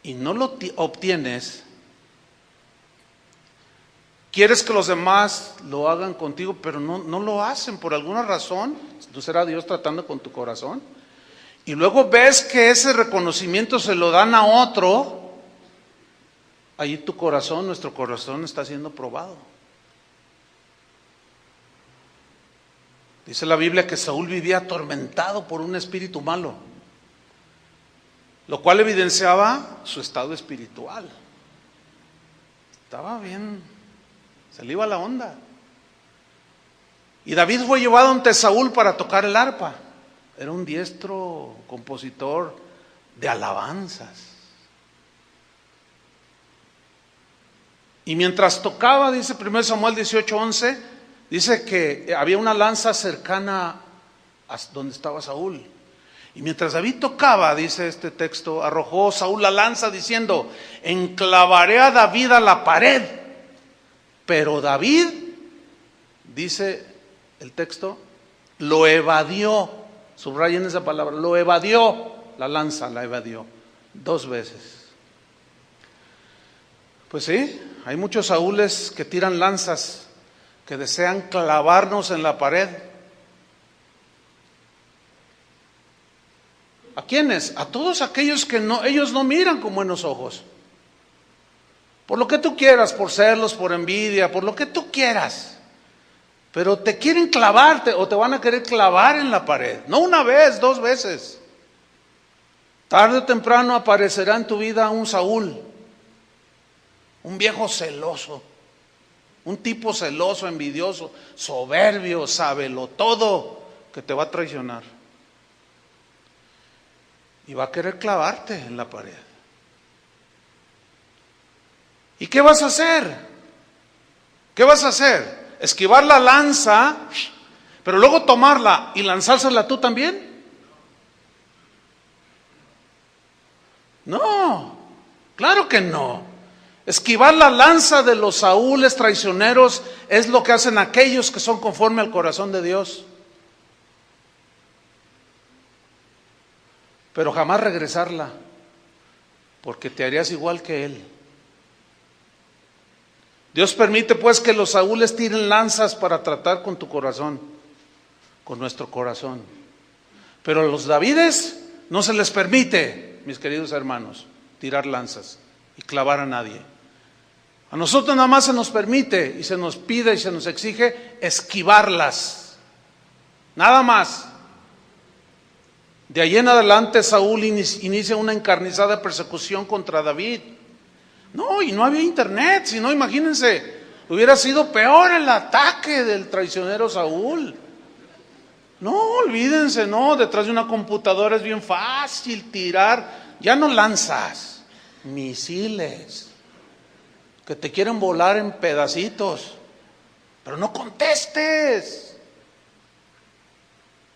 y no lo obtienes, quieres que los demás lo hagan contigo, pero no lo hacen por alguna razón. ¿No será Dios tratando con tu corazón? Y luego ves que ese reconocimiento se lo dan a otro. Ahí tu corazón, nuestro corazón está siendo probado. Dice la Biblia que Saúl vivía atormentado por un espíritu malo, lo cual evidenciaba su estado espiritual. Estaba bien, se le iba la onda. Y David fue llevado ante Saúl para tocar el arpa. Era un diestro compositor de alabanzas. Y mientras tocaba, dice 1 Samuel 18:11, dice que había una lanza cercana a donde estaba Saúl. Y mientras David tocaba, dice este texto, arrojó Saúl la lanza diciendo: enclavaré a David a la pared. Pero David, dice el texto, lo evadió. Subrayen esa palabra, lo evadió. La lanza la evadió 2 veces. Pues sí, hay muchos Saúles que tiran lanzas, que desean clavarnos en la pared. ¿A quiénes? A todos aquellos que ellos no miran con buenos ojos. Por lo que tú quieras, por celos, por envidia, por lo que tú quieras. Pero te quieren clavarte o te van a querer clavar en la pared. No una vez, 2 veces. Tarde o temprano aparecerá en tu vida un Saúl. Un viejo celoso. Un tipo celoso, envidioso, soberbio, sábelo todo, que te va a traicionar. Y va a querer clavarte en la pared. ¿Y qué vas a hacer? ¿Qué vas a hacer? ¿Esquivar la lanza, pero luego tomarla y lanzársela tú también? No, claro que no. Esquivar la lanza de los Saúles traicioneros es lo que hacen aquellos que son conforme al corazón de Dios. Pero jamás regresarla, porque te harías igual que él. Dios permite pues que los Saúles tiren lanzas para tratar con tu corazón, con nuestro corazón. Pero a los Davides no se les permite, mis queridos hermanos, tirar lanzas y clavar a nadie. A nosotros nada más se nos permite y se nos pide y se nos exige esquivarlas. Nada más. De ahí en adelante Saúl inicia una encarnizada persecución contra David. No, y no había internet, si no, imagínense, hubiera sido peor el ataque del traicionero Saúl. No, olvídense, no, detrás de una computadora es bien fácil tirar, ya no lanzas, misiles, que te quieren volar en pedacitos, pero no contestes.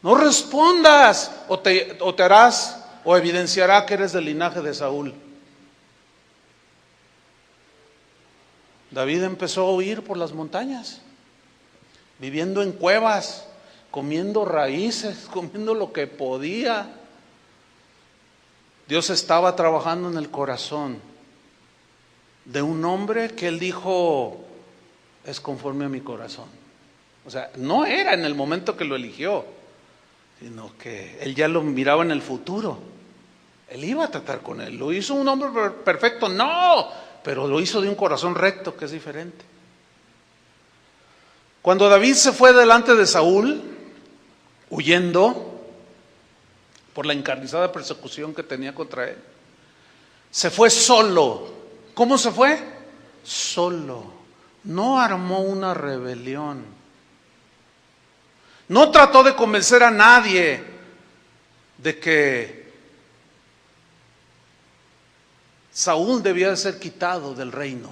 No respondas o te harás o evidenciará que eres del linaje de Saúl. David empezó a huir por las montañas, viviendo en cuevas, comiendo raíces, comiendo lo que podía. Dios estaba trabajando en el corazón de un hombre que él dijo, es conforme a mi corazón. O sea, no era en el momento que lo eligió, sino que él ya lo miraba en el futuro. Él iba a tratar con él. ¿Lo hizo un hombre perfecto? No, pero lo hizo de un corazón recto, que es diferente. Cuando David se fue delante de Saúl, huyendo por la encarnizada persecución que tenía contra él, se fue solo. ¿Cómo se fue? Solo. No armó una rebelión. No trató de convencer a nadie de que Saúl debía de ser quitado del reino.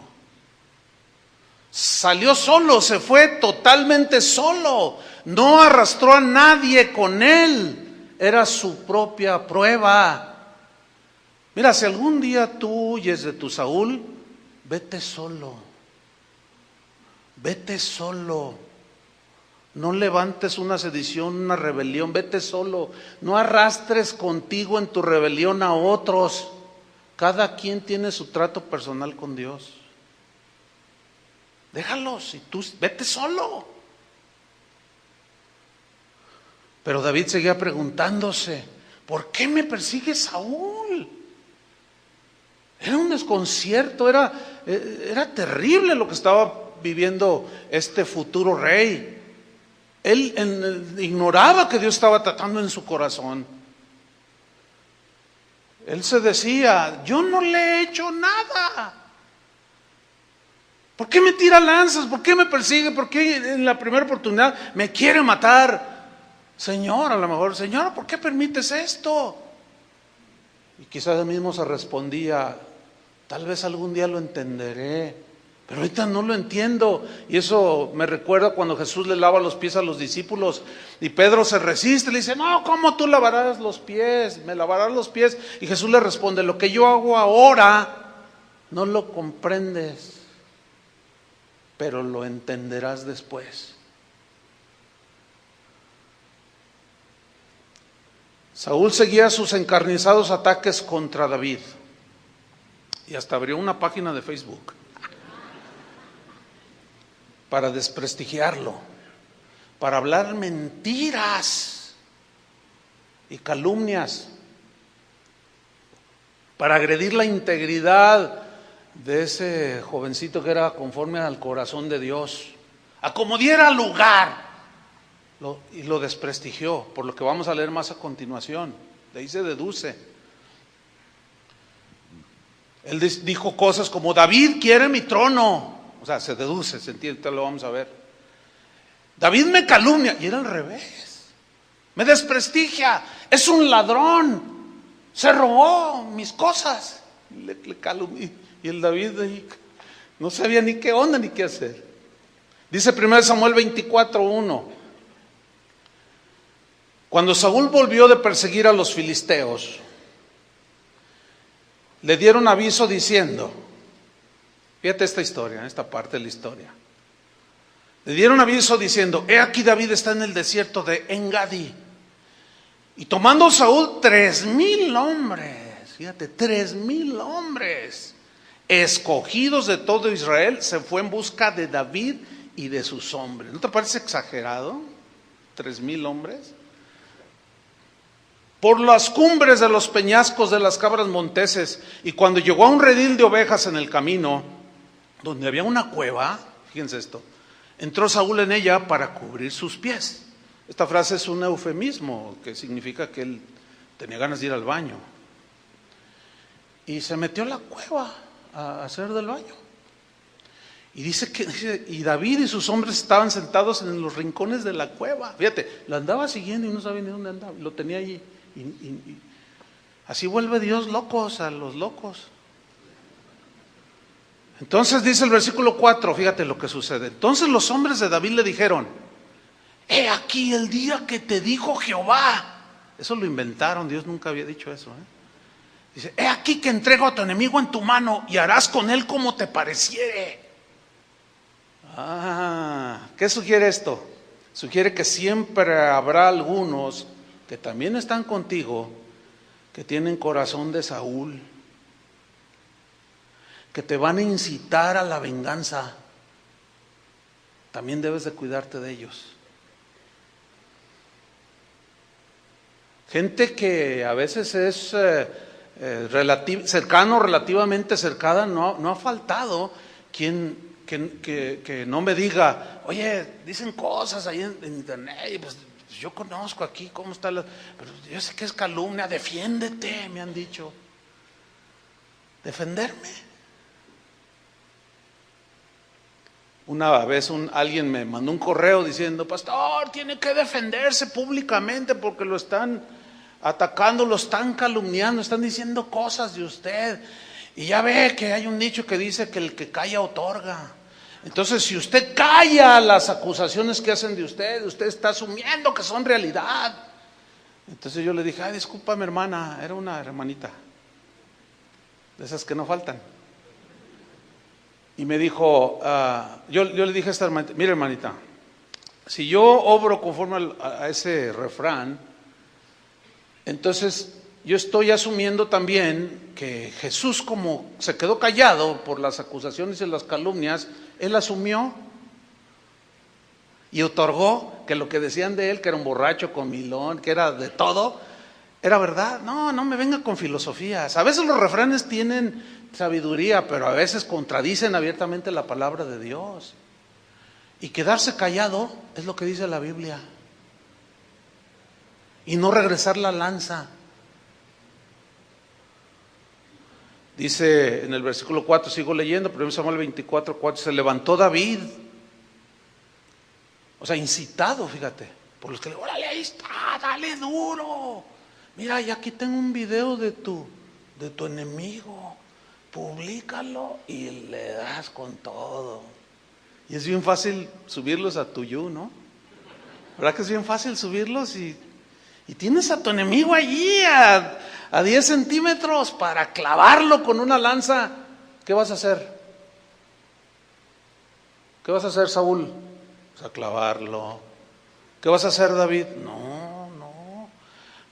Salió solo, se fue totalmente solo. No arrastró a nadie con él. Era su propia prueba. Mira, si algún día tú huyes de tu Saúl, vete solo. Vete solo. No levantes una sedición, una rebelión, vete solo. No arrastres contigo en tu rebelión a otros. Cada quien tiene su trato personal con Dios. Déjalos y tú vete solo. Pero David seguía preguntándose, ¿por qué me persigue Saúl? Era un desconcierto, era terrible lo que estaba viviendo este futuro rey. Él ignoraba que Dios estaba tratando en su corazón. Él se decía, yo no le he hecho nada. ¿Por qué me tira lanzas? ¿Por qué me persigue? ¿Por qué en la primera oportunidad me quiere matar? Señor, a lo mejor, Señor, ¿por qué permites esto? Y quizás él mismo se respondía, tal vez algún día lo entenderé, pero ahorita no lo entiendo. Y eso me recuerda cuando Jesús le lava los pies a los discípulos y Pedro se resiste, le dice, no, ¿cómo tú lavarás los pies? ¿Me lavarás los pies? Y Jesús le responde, lo que yo hago ahora no lo comprendes, pero lo entenderás después. Saúl seguía sus encarnizados ataques contra David y hasta abrió una página de Facebook para desprestigiarlo, para hablar mentiras y calumnias, para agredir la integridad de ese jovencito que era conforme al corazón de Dios, a como diera lugar, y lo desprestigió, por lo que vamos a leer más a continuación. De ahí se deduce. Él dijo cosas como, David quiere mi trono. O sea, se deduce, se entiende, lo vamos a ver. David me calumnia, y era al revés. Me desprestigia, es un ladrón, se robó mis cosas. Le calumnia. Y el David no sabía ni qué onda ni qué hacer. Dice 1 Samuel 24:1. Cuando Saúl volvió de perseguir a los filisteos, le dieron aviso diciendo, fíjate esta historia, esta parte de la historia. Le dieron aviso diciendo, he aquí David está en el desierto de Engadi. Y tomando Saúl 3,000 hombres, fíjate, 3,000 hombres, escogidos de todo Israel, se fue en busca de David y de sus hombres. ¿No te parece exagerado? 3,000 hombres. Por las cumbres de los peñascos de las cabras monteses, y cuando llegó a un redil de ovejas en el camino, donde había una cueva, fíjense esto, entró Saúl en ella para cubrir sus pies. Esta frase es un eufemismo que significa que él tenía ganas de ir al baño. Y se metió a la cueva a hacer del baño. Y dice que y David y sus hombres estaban sentados en los rincones de la cueva. Fíjate, lo andaba siguiendo y no sabía ni dónde andaba, lo tenía allí. Y así vuelve Dios locos a los locos. Entonces dice el versículo 4, fíjate lo que sucede. Entonces los hombres de David le dijeron, he aquí el día que te dijo Jehová. Eso lo inventaron, Dios nunca había dicho eso. Dice, he aquí que entrego a tu enemigo en tu mano y harás con él como te pareciere. ¿Qué sugiere esto? Sugiere que siempre habrá algunos que también están contigo, que tienen corazón de Saúl, que te van a incitar a la venganza. También debes de cuidarte de ellos. Gente que a veces es relativamente cercana, no ha faltado quien que no me diga, oye, dicen cosas ahí en internet, y pues yo conozco aquí cómo está pero yo sé que es calumnia, defiéndete, me han dicho. Defenderme. Una vez alguien me mandó un correo diciendo, pastor, tiene que defenderse públicamente porque lo están atacando, lo están calumniando, están diciendo cosas de usted. Y ya ve que hay un dicho que dice que el que calla otorga. Entonces, si usted calla las acusaciones que hacen de usted está asumiendo que son realidad. Entonces yo le dije, ay, discúlpame hermana, era una hermanita, de esas que no faltan. Y me dijo, yo le dije a esta hermanita, mira hermanita, si yo obro conforme a ese refrán, entonces yo estoy asumiendo también que Jesús, como se quedó callado por las acusaciones y las calumnias, él asumió y otorgó que lo que decían de él, que era un borracho, comilón, que era de todo, era verdad. No me venga con filosofías. A veces los refranes tienen sabiduría, pero a veces contradicen abiertamente la palabra de Dios. Y quedarse callado es lo que dice la Biblia. Y no regresar la lanza. Dice en el versículo 4, sigo leyendo, 1 Samuel 24, 4, se levantó David, o sea, incitado, fíjate, por los que le, órale, ahí está, dale duro. Mira, y aquí tengo un video de tu enemigo, públicalo y le das con todo. Y es bien fácil subirlos a tu You, ¿no? ¿Verdad que es bien fácil subirlos? Y tienes a tu enemigo allí a 10 centímetros para clavarlo con una lanza. ¿Qué vas a hacer? ¿Qué vas a hacer, Saúl? Pues a clavarlo. ¿Qué vas a hacer, David? No.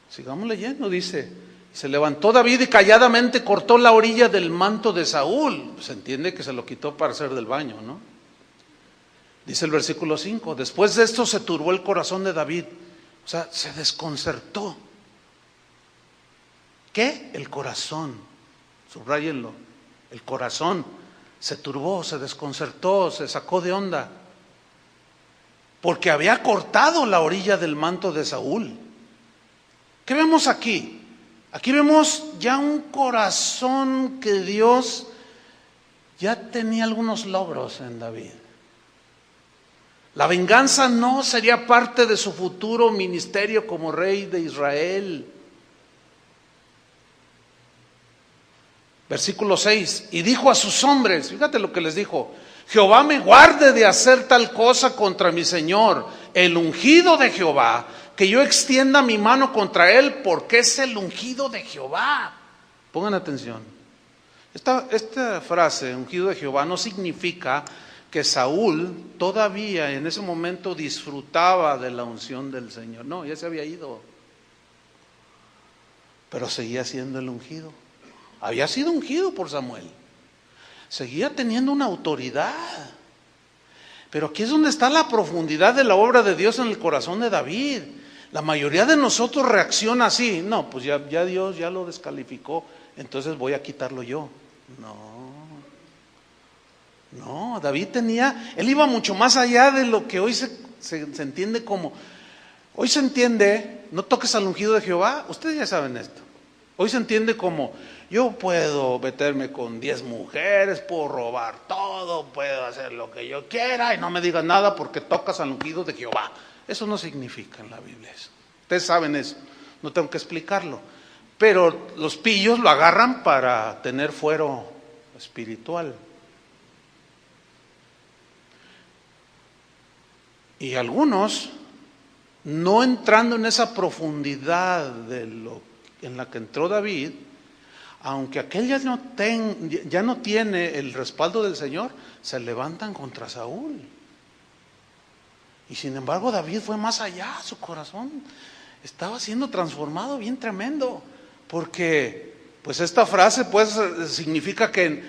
Sigamos leyendo, dice. Se levantó David y calladamente cortó la orilla del manto de Saúl. Se entiende que se lo quitó para hacer del baño, ¿no? Dice el versículo 5, después de esto se turbó el corazón de David. O sea, se desconcertó. ¿Qué? El corazón. Subrayenlo. El corazón se turbó, se desconcertó, se sacó de onda. Porque había cortado la orilla del manto de Saúl. ¿Qué vemos aquí? Aquí vemos ya un corazón que Dios ya tenía algunos logros en David. La venganza no sería parte de su futuro ministerio como rey de Israel. Versículo 6, y dijo a sus hombres, fíjate lo que les dijo, Jehová me guarde de hacer tal cosa contra mi Señor, el ungido de Jehová, que yo extienda mi mano contra él, porque es el ungido de Jehová. Pongan atención, esta frase, ungido de Jehová, no significa que Saúl todavía en ese momento disfrutaba de la unción del Señor. No, ya se había ido, pero seguía siendo el ungido. Había sido ungido por Samuel, seguía teniendo una autoridad. Pero aquí es donde está la profundidad de la obra de Dios en el corazón de David. La mayoría de nosotros reacciona así: no, pues ya Dios ya lo descalificó, entonces voy a quitarlo yo. No, David él iba mucho más allá de lo que hoy se entiende como, hoy se entiende, no toques al ungido de Jehová, ustedes ya saben esto, hoy se entiende como, yo puedo meterme con 10 mujeres, puedo robar todo, puedo hacer lo que yo quiera y no me digas nada porque tocas al ungido de Jehová. Eso no significa en la Biblia eso, ustedes saben eso, no tengo que explicarlo, pero los pillos lo agarran para tener fuero espiritual. Y algunos, no entrando en esa profundidad en la que entró David, aunque aquel ya no tiene el respaldo del Señor, se levantan contra Saúl. Y sin embargo David fue más allá, su corazón estaba siendo transformado bien tremendo, porque pues esta frase pues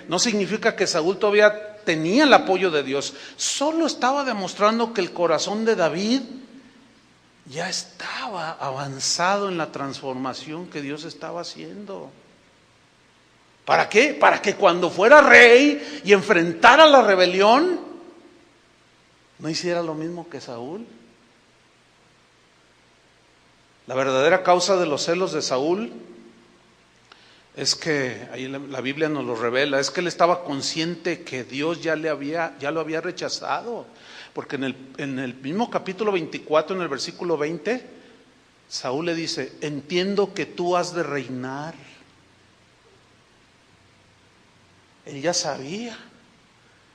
no significa que Saúl todavía tenía el apoyo de Dios, solo estaba demostrando que el corazón de David ya estaba avanzado en la transformación que Dios estaba haciendo. ¿Para qué? Para que cuando fuera rey y enfrentara la rebelión, no hiciera lo mismo que Saúl. La verdadera causa de los celos de Saúl es que, ahí la Biblia nos lo revela, es que él estaba consciente que Dios ya lo había rechazado. Porque en el mismo capítulo 24, en el versículo 20, Saúl le dice: entiendo que tú has de reinar. Él ya sabía.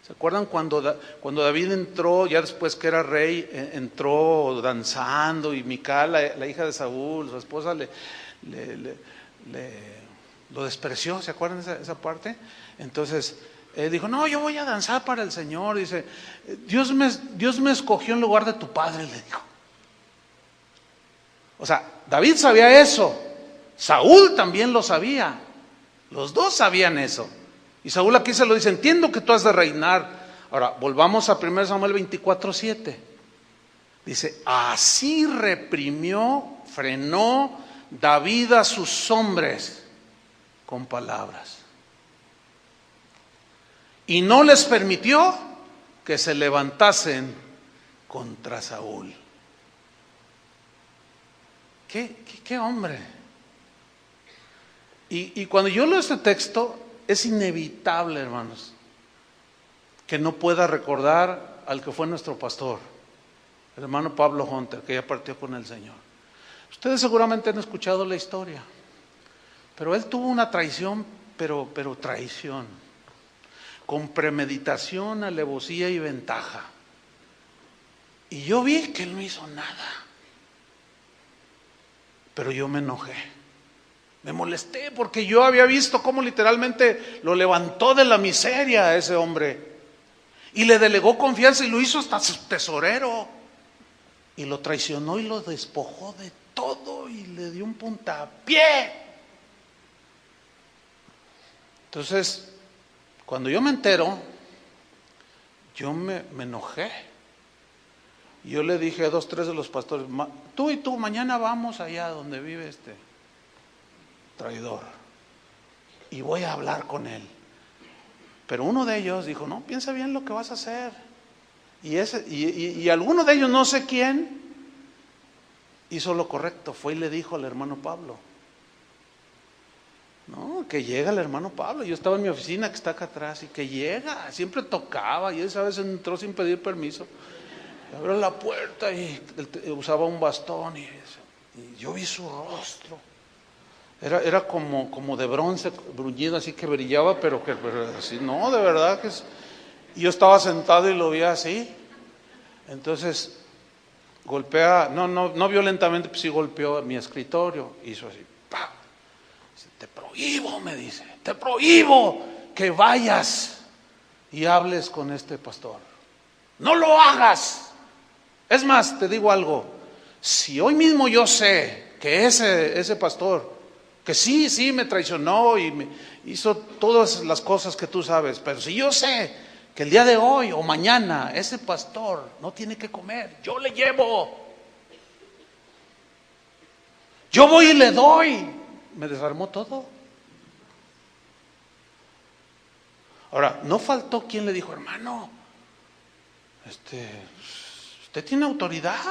¿Se acuerdan cuando David entró, ya después que era rey, entró danzando, y Mical, la hija de Saúl, su esposa, lo despreció? ¿Se acuerdan esa parte? Entonces él dijo: no, yo voy a danzar para el Señor. Dice: Dios me escogió en lugar de tu padre, le dijo. O sea, David sabía eso, Saúl también lo sabía, los dos sabían eso. Y Saúl aquí se lo dice: entiendo que tú has de reinar. Ahora, volvamos a 1 Samuel 24:7. Dice: así frenó David a sus hombres con palabras, y no les permitió que se levantasen contra Saúl. ¿Qué hombre? Y cuando yo leo este texto, es inevitable, hermanos, que no pueda recordar al que fue nuestro pastor, el hermano Pablo Hunter, que ya partió con el Señor. Ustedes seguramente han escuchado la historia, pero él tuvo una traición, pero traición, con premeditación, alevosía y ventaja. Y yo vi que él no hizo nada, pero yo me enojé, me molesté, porque yo había visto cómo literalmente lo levantó de la miseria a ese hombre, y le delegó confianza y lo hizo hasta su tesorero, y lo traicionó y lo despojó de todo y le dio un puntapié. Entonces, cuando yo me entero, yo me enojé. Yo le dije a 2, 3 de los pastores: tú y tú, mañana vamos allá donde vive este traidor y voy a hablar con él. Pero uno de ellos dijo: no, piensa bien lo que vas a hacer. Y alguno de ellos, no sé quién, hizo lo correcto, fue y le dijo al hermano Pablo. No, que llega el hermano Pablo. Yo estaba en mi oficina que está acá atrás, y que llega, siempre tocaba, y esa vez entró sin pedir permiso. Abrió la puerta y usaba un bastón, y yo vi su rostro. Era como de bronce bruñido, así que brillaba, pero así, no, de verdad que y yo estaba sentado y lo vi así. Entonces golpea, no violentamente, pues sí golpeó mi escritorio, hizo así, ¡pam! Te prohíbo, me dice, te prohíbo que vayas y hables con este pastor. No lo hagas. Es más, te digo algo, si hoy mismo yo sé que ese pastor, que sí me traicionó y me hizo todas las cosas que tú sabes, pero si yo sé que el día de hoy o mañana ese pastor no tiene que comer, yo le llevo, yo voy y le doy. Me desarmó todo. Ahora, no faltó quien le dijo: hermano, usted tiene autoridad,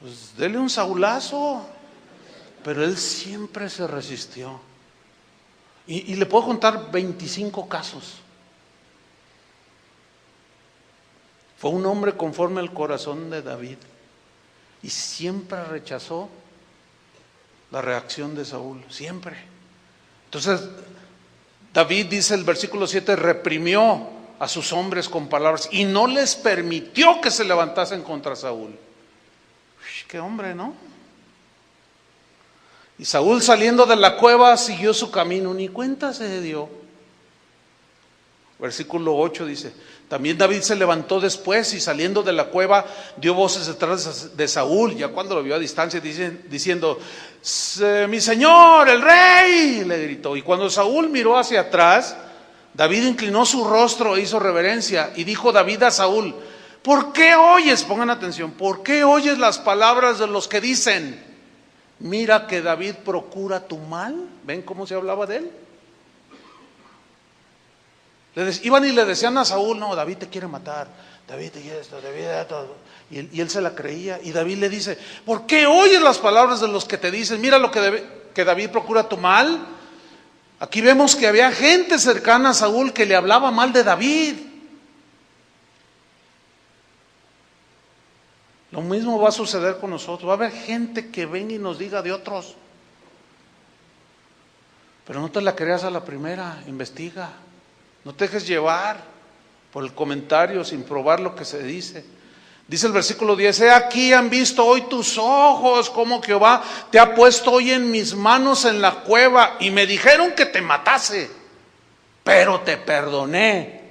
pues dele un saulazo. Pero él siempre se resistió. Y le puedo contar 25 casos. Fue un hombre conforme al corazón de David, y siempre rechazó la reacción de Saúl, siempre. Entonces David, dice el versículo 7, reprimió a sus hombres con palabras y no les permitió que se levantasen contra Saúl. Qué hombre, ¿no? Y Saúl, saliendo de la cueva, siguió su camino, ni cuenta se dio. Versículo 8 dice: también David se levantó después y saliendo de la cueva dio voces detrás de Saúl, ya cuando lo vio a distancia, diciendo: mi señor, el rey, le gritó. Y cuando Saúl miró hacia atrás, David inclinó su rostro e hizo reverencia. Y dijo David a Saúl: ¿por qué oyes? Pongan atención, ¿por qué oyes las palabras de los que dicen: mira que David procura tu mal? ¿Ven cómo se hablaba de él? Iban y le decían a Saúl: no, David te quiere matar, David te quiere esto, David todo. Y él se la creía. Y David le dice: ¿por qué oyes las palabras de los que te dicen: mira lo que David procura tu mal? Aquí vemos que había gente cercana a Saúl que le hablaba mal de David. Lo mismo va a suceder con nosotros. Va a haber gente que venga y nos diga de otros. Pero no te la creas a la primera, investiga. No te dejes llevar por el comentario sin probar lo que se dice. Dice el versículo 10: he aquí han visto hoy tus ojos como Jehová te ha puesto hoy en mis manos en la cueva, y me dijeron que te matase, pero te perdoné.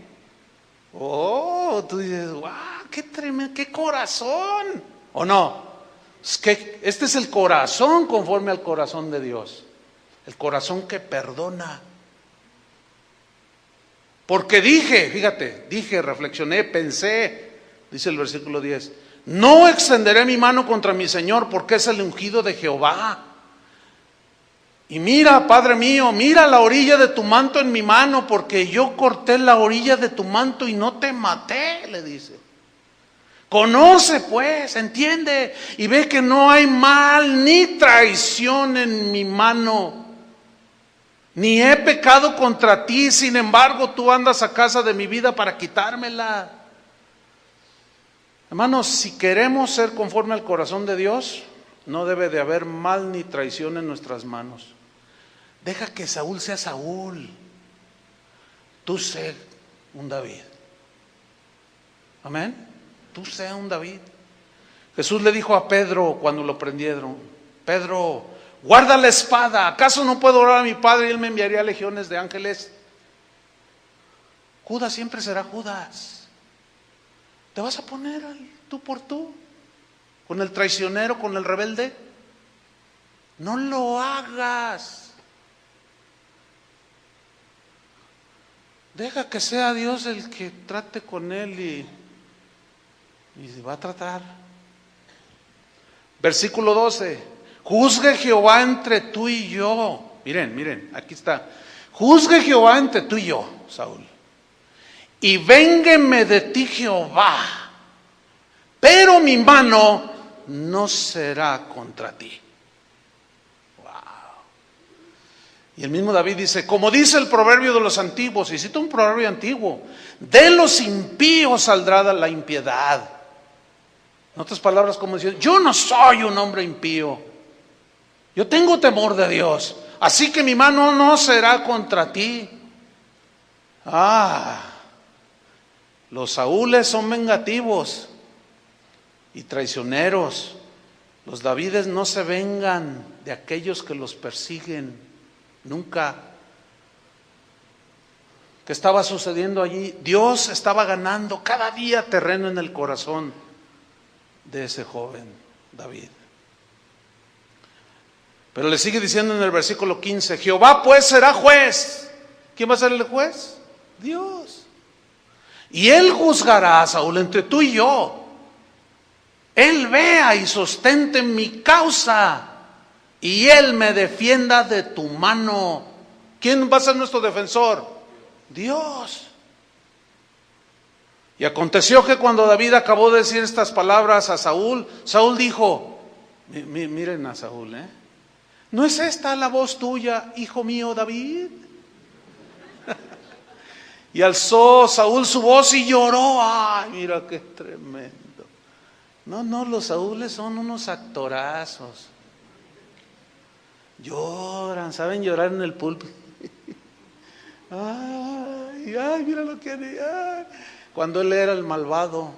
Oh, tú dices: wow, qué tremendo, qué corazón. ¿O no? Es que este es el corazón conforme al corazón de Dios, el corazón que perdona. Porque dije, reflexioné, pensé, dice el versículo 10, no extenderé mi mano contra mi Señor, porque es el ungido de Jehová. Y mira, Padre mío, mira la orilla de tu manto en mi mano, porque yo corté la orilla de tu manto y no te maté, le dice. Conoce pues, entiende, y ve que no hay mal ni traición en mi mano. ni he pecado contra ti, sin embargo tú andas a casa de mi vida para quitármela. Hermanos, si queremos ser conforme al corazón de Dios, no debe de haber mal ni traición en nuestras manos. Deja que Saúl sea Saúl, tú sé un David. Amén. Tú sea un David. Jesús le dijo a Pedro cuando lo prendieron: Pedro, guarda la espada. ¿Acaso no puedo orar a mi Padre y Él me enviaría legiones de ángeles? Judas siempre será Judas. ¿Te vas a poner al tú por tú con el traicionero, con el rebelde? No lo hagas. Deja que sea Dios el que trate con él y va a tratar. Versículo 12. Juzgue Jehová entre tú y yo. Miren, aquí está. Juzgue Jehová entre tú y yo, Saúl. Y véngueme de ti Jehová, pero mi mano no será contra ti. Y el mismo David dice, como dice el proverbio de los antiguos, y cita un proverbio antiguo: de los impíos saldrá la impiedad. En otras palabras, como decir, yo no soy un hombre impío, yo tengo temor de Dios, así que mi mano no será contra ti. Los Saúles son vengativos y traicioneros. Los Davides no se vengan de aquellos que los persiguen. Nunca. ¿Qué estaba sucediendo allí? Dios estaba ganando cada día terreno en el corazón de ese joven David. Pero le sigue diciendo en el versículo 15: Jehová pues será juez. ¿Quién va a ser el juez? Dios. Y Él juzgará a Saúl entre tú y yo. Él vea y sostente mi causa, y Él me defienda de tu mano. ¿Quién va a ser nuestro defensor? Dios. Y aconteció que cuando David acabó de decir estas palabras a Saúl, Saúl dijo, miren a Saúl, ¿no es esta la voz tuya, hijo mío David? Y alzó Saúl su voz y lloró. Ay, mira qué tremendo. No, los Saúles son unos actorazos. Lloran, saben llorar en el púlpito. Ay, mira lo que haría. Cuando él era el malvado.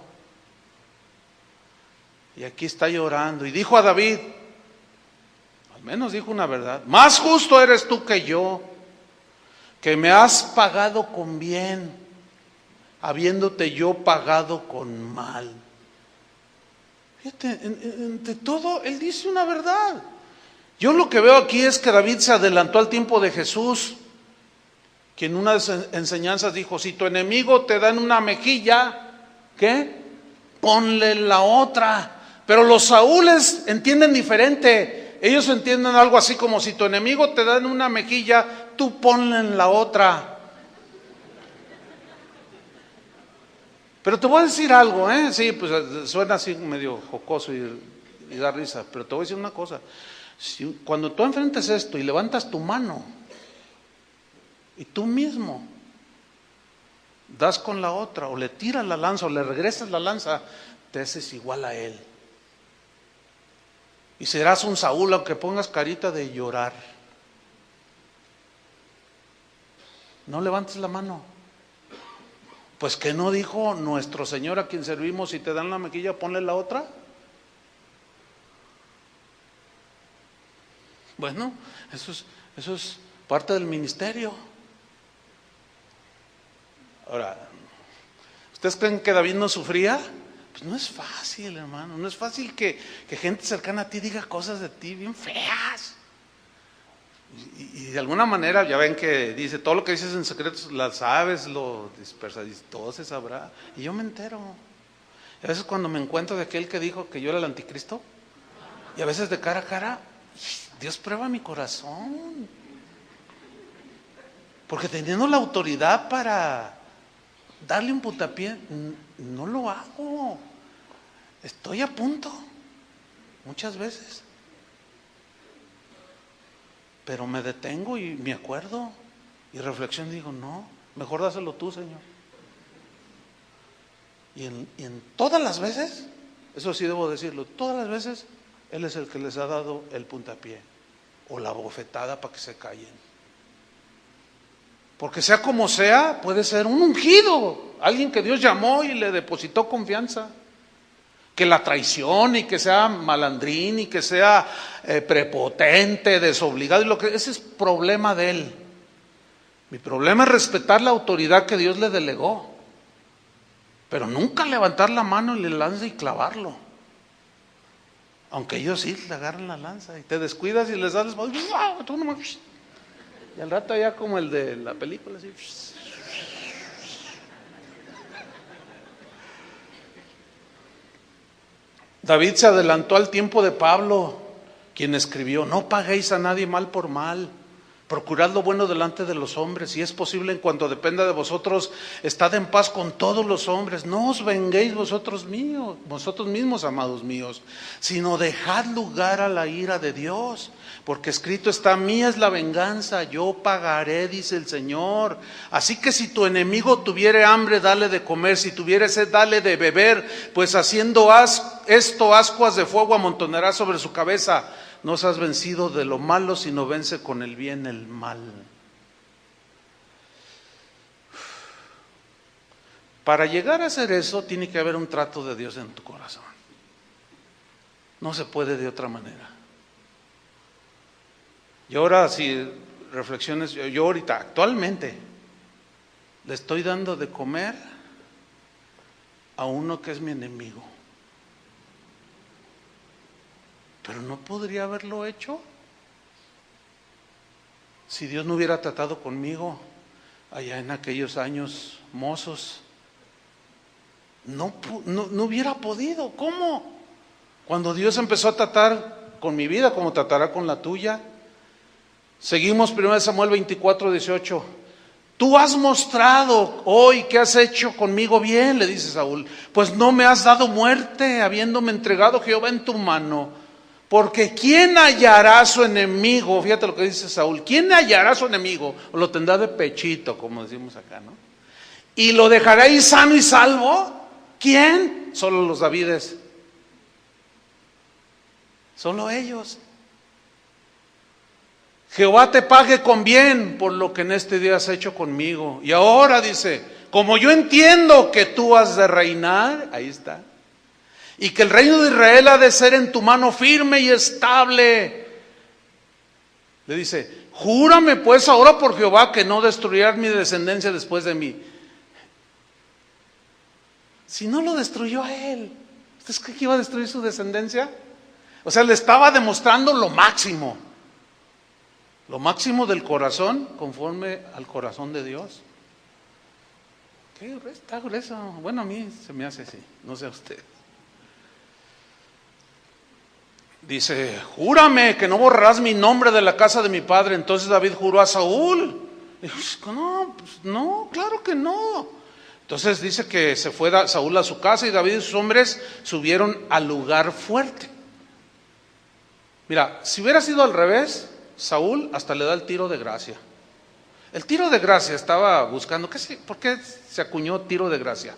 Y aquí está llorando. Y dijo a David, al menos dijo una verdad: más justo eres tú que yo, que me has pagado con bien, habiéndote yo pagado con mal. Fíjate, entre todo, él dice una verdad. Yo lo que veo aquí es que David se adelantó al tiempo de Jesús, que en una de sus enseñanzas dijo: si tu enemigo te da en una mejilla, ¿qué? Ponle la otra. Pero los Saúles entienden diferente. Ellos entienden algo así como: si tu enemigo te da en una mejilla, tú ponle en la otra. Pero te voy a decir algo, sí, pues suena así medio jocoso y da risa, pero te voy a decir una cosa. Cuando tú enfrentes esto y levantas tu mano y tú mismo das con la otra, o le tiras la lanza o le regresas la lanza, te haces igual a él. Y serás un Saúl aunque pongas carita de llorar. No levantes la mano. Pues que no dijo nuestro Señor a quien servimos: si te dan la mejilla, ponle la otra. Bueno, eso es parte del ministerio. Ahora, ¿ustedes creen que David no sufría? Pues no es fácil, hermano. No es fácil que gente cercana a ti diga cosas de ti bien feas. Y de alguna manera, ya ven que dice, todo lo que dices en secreto las sabes, lo dispersas, y todo se sabrá. Y yo me entero. Y a veces cuando me encuentro de aquel que dijo que yo era el anticristo, y a veces de cara a cara, Dios prueba mi corazón. Porque teniendo la autoridad para darle un puntapié, no lo hago. Estoy a punto, muchas veces. Pero me detengo y me acuerdo y reflexiono y digo, no, mejor dáselo tú, Señor. Y en todas las veces, eso sí debo decirlo, todas las veces Él es el que les ha dado el puntapié o la bofetada para que se callen. Porque sea como sea, puede ser un ungido, alguien que Dios llamó y le depositó confianza. Que la traicione y que sea malandrín y que sea prepotente, desobligado, y lo que ese es problema de él. Mi problema es respetar la autoridad que Dios le delegó, pero nunca levantar la mano y le lanza y clavarlo. Aunque ellos sí le agarran la lanza y te descuidas y les das y al rato ya como el de la película así. David se adelantó al tiempo de Pablo, quien escribió: no paguéis a nadie mal por mal, procurad lo bueno delante de los hombres, si es posible, en cuanto dependa de vosotros, estad en paz con todos los hombres. No os venguéis vosotros mismos, amados míos, sino dejad lugar a la ira de Dios, porque escrito está: mía es la venganza, yo pagaré, dice el Señor. Así que si tu enemigo tuviere hambre, dale de comer; si tuviere sed, dale de beber, pues haciendo esto, ascuas de fuego amontonará sobre su cabeza. No seas vencido de lo malo, sino vence con el bien el mal. Para llegar a hacer eso, tiene que haber un trato de Dios en tu corazón. No se puede de otra manera. Y ahora, si reflexiones, yo ahorita, actualmente, le estoy dando de comer a uno que es mi enemigo. Pero no podría haberlo hecho si Dios no hubiera tratado conmigo allá en aquellos años mozos. No hubiera podido. ¿Cómo? Cuando Dios empezó a tratar con mi vida, como tratará con la tuya. Seguimos 1 Samuel 24:18. Tú has mostrado hoy que has hecho conmigo bien, le dice Saúl, pues no me has dado muerte, habiéndome entregado Jehová en tu mano. Porque ¿quién hallará a su enemigo? Fíjate lo que dice Saúl. ¿Quién hallará a su enemigo? O lo tendrá de pechito, como decimos acá, ¿no? ¿Y lo dejará ahí sano y salvo? ¿Quién? Solo los Davides. Solo ellos. Jehová te pague con bien por lo que en este día has hecho conmigo. Y ahora dice, como yo entiendo que tú has de reinar, ahí está, y que el reino de Israel ha de ser en tu mano firme y estable. Le dice, júrame pues ahora por Jehová que no destruirás mi descendencia después de mí. Si no lo destruyó a él, ¿usted cree que iba a destruir su descendencia? O sea, le estaba demostrando lo máximo del corazón conforme al corazón de Dios. Está grueso. Bueno, a mí se me hace así, no sé a usted. Dice, júrame que no borrarás mi nombre de la casa de mi padre. Entonces David juró a Saúl. Dijo, no, pues no, claro que no. Entonces dice que se fue Saúl a su casa y David y sus hombres subieron al lugar fuerte. Mira, si hubiera sido al revés, Saúl hasta le da el tiro de gracia. El tiro de gracia estaba buscando, ¿por qué se acuñó tiro de gracia?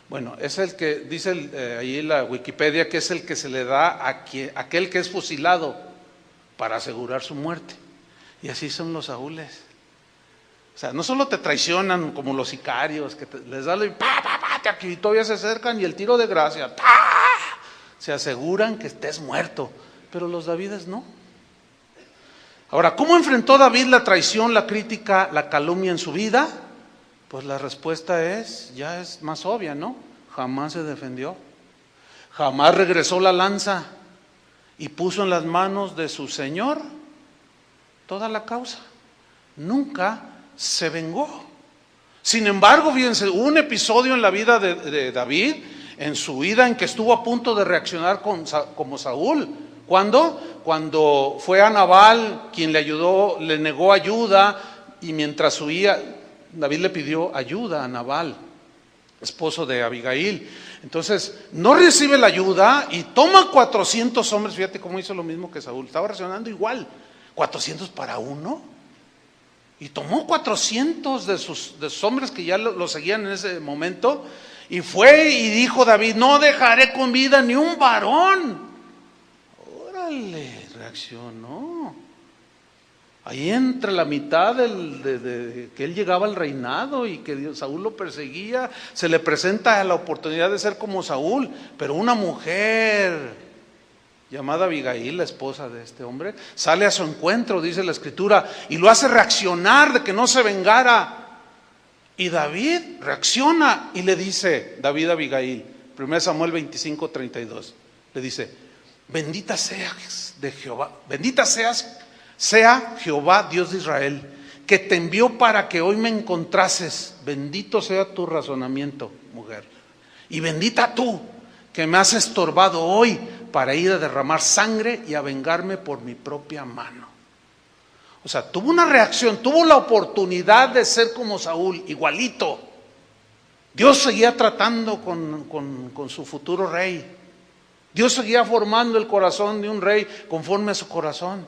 Bueno, es el que dice ahí en la Wikipedia que es el que se le da a aquel que es fusilado para asegurar su muerte. Y así son los Saúles. O sea, no solo te traicionan como los sicarios, que les dan y todavía se acercan y el tiro de gracia, se aseguran que estés muerto. Pero los Davides no. Ahora, ¿cómo enfrentó David la traición, la crítica, la calumnia en su vida? Pues la respuesta ya es más obvia, ¿no? Jamás se defendió. Jamás regresó la lanza y puso en las manos de su Señor toda la causa. Nunca se vengó. Sin embargo, fíjense, hubo un episodio en la vida de David, en su vida, en que estuvo a punto de reaccionar como Saúl. ¿Cuándo? Cuando fue a Nabal, quien le ayudó, le negó ayuda, y mientras huía, David le pidió ayuda a Nabal, esposo de Abigail. Entonces, no recibe la ayuda y toma 400 hombres. Fíjate cómo hizo lo mismo que Saúl. Estaba reaccionando igual. 400 para uno. Y tomó 400 de sus hombres que ya lo seguían en ese momento, y fue y dijo David: no dejaré con vida ni un varón. Órale, reaccionó. Ahí entre la mitad de que él llegaba al reinado y que Saúl lo perseguía, se le presenta la oportunidad de ser como Saúl, pero una mujer llamada Abigail, la esposa de este hombre, sale a su encuentro, dice la escritura, y lo hace reaccionar de que no se vengara. Y David reacciona y le dice, David a Abigail, 1 Samuel 25:32, le dice: bendita seas de Jehová, sea Jehová Dios de Israel, que te envió para que hoy me encontrases. Bendito sea tu razonamiento, mujer, y bendita tú que me has estorbado hoy para ir a derramar sangre y a vengarme por mi propia mano. O sea, tuvo una reacción, tuvo la oportunidad de ser como Saúl, igualito. Dios seguía tratando con su futuro rey. Dios seguía formando el corazón de un rey conforme a su corazón.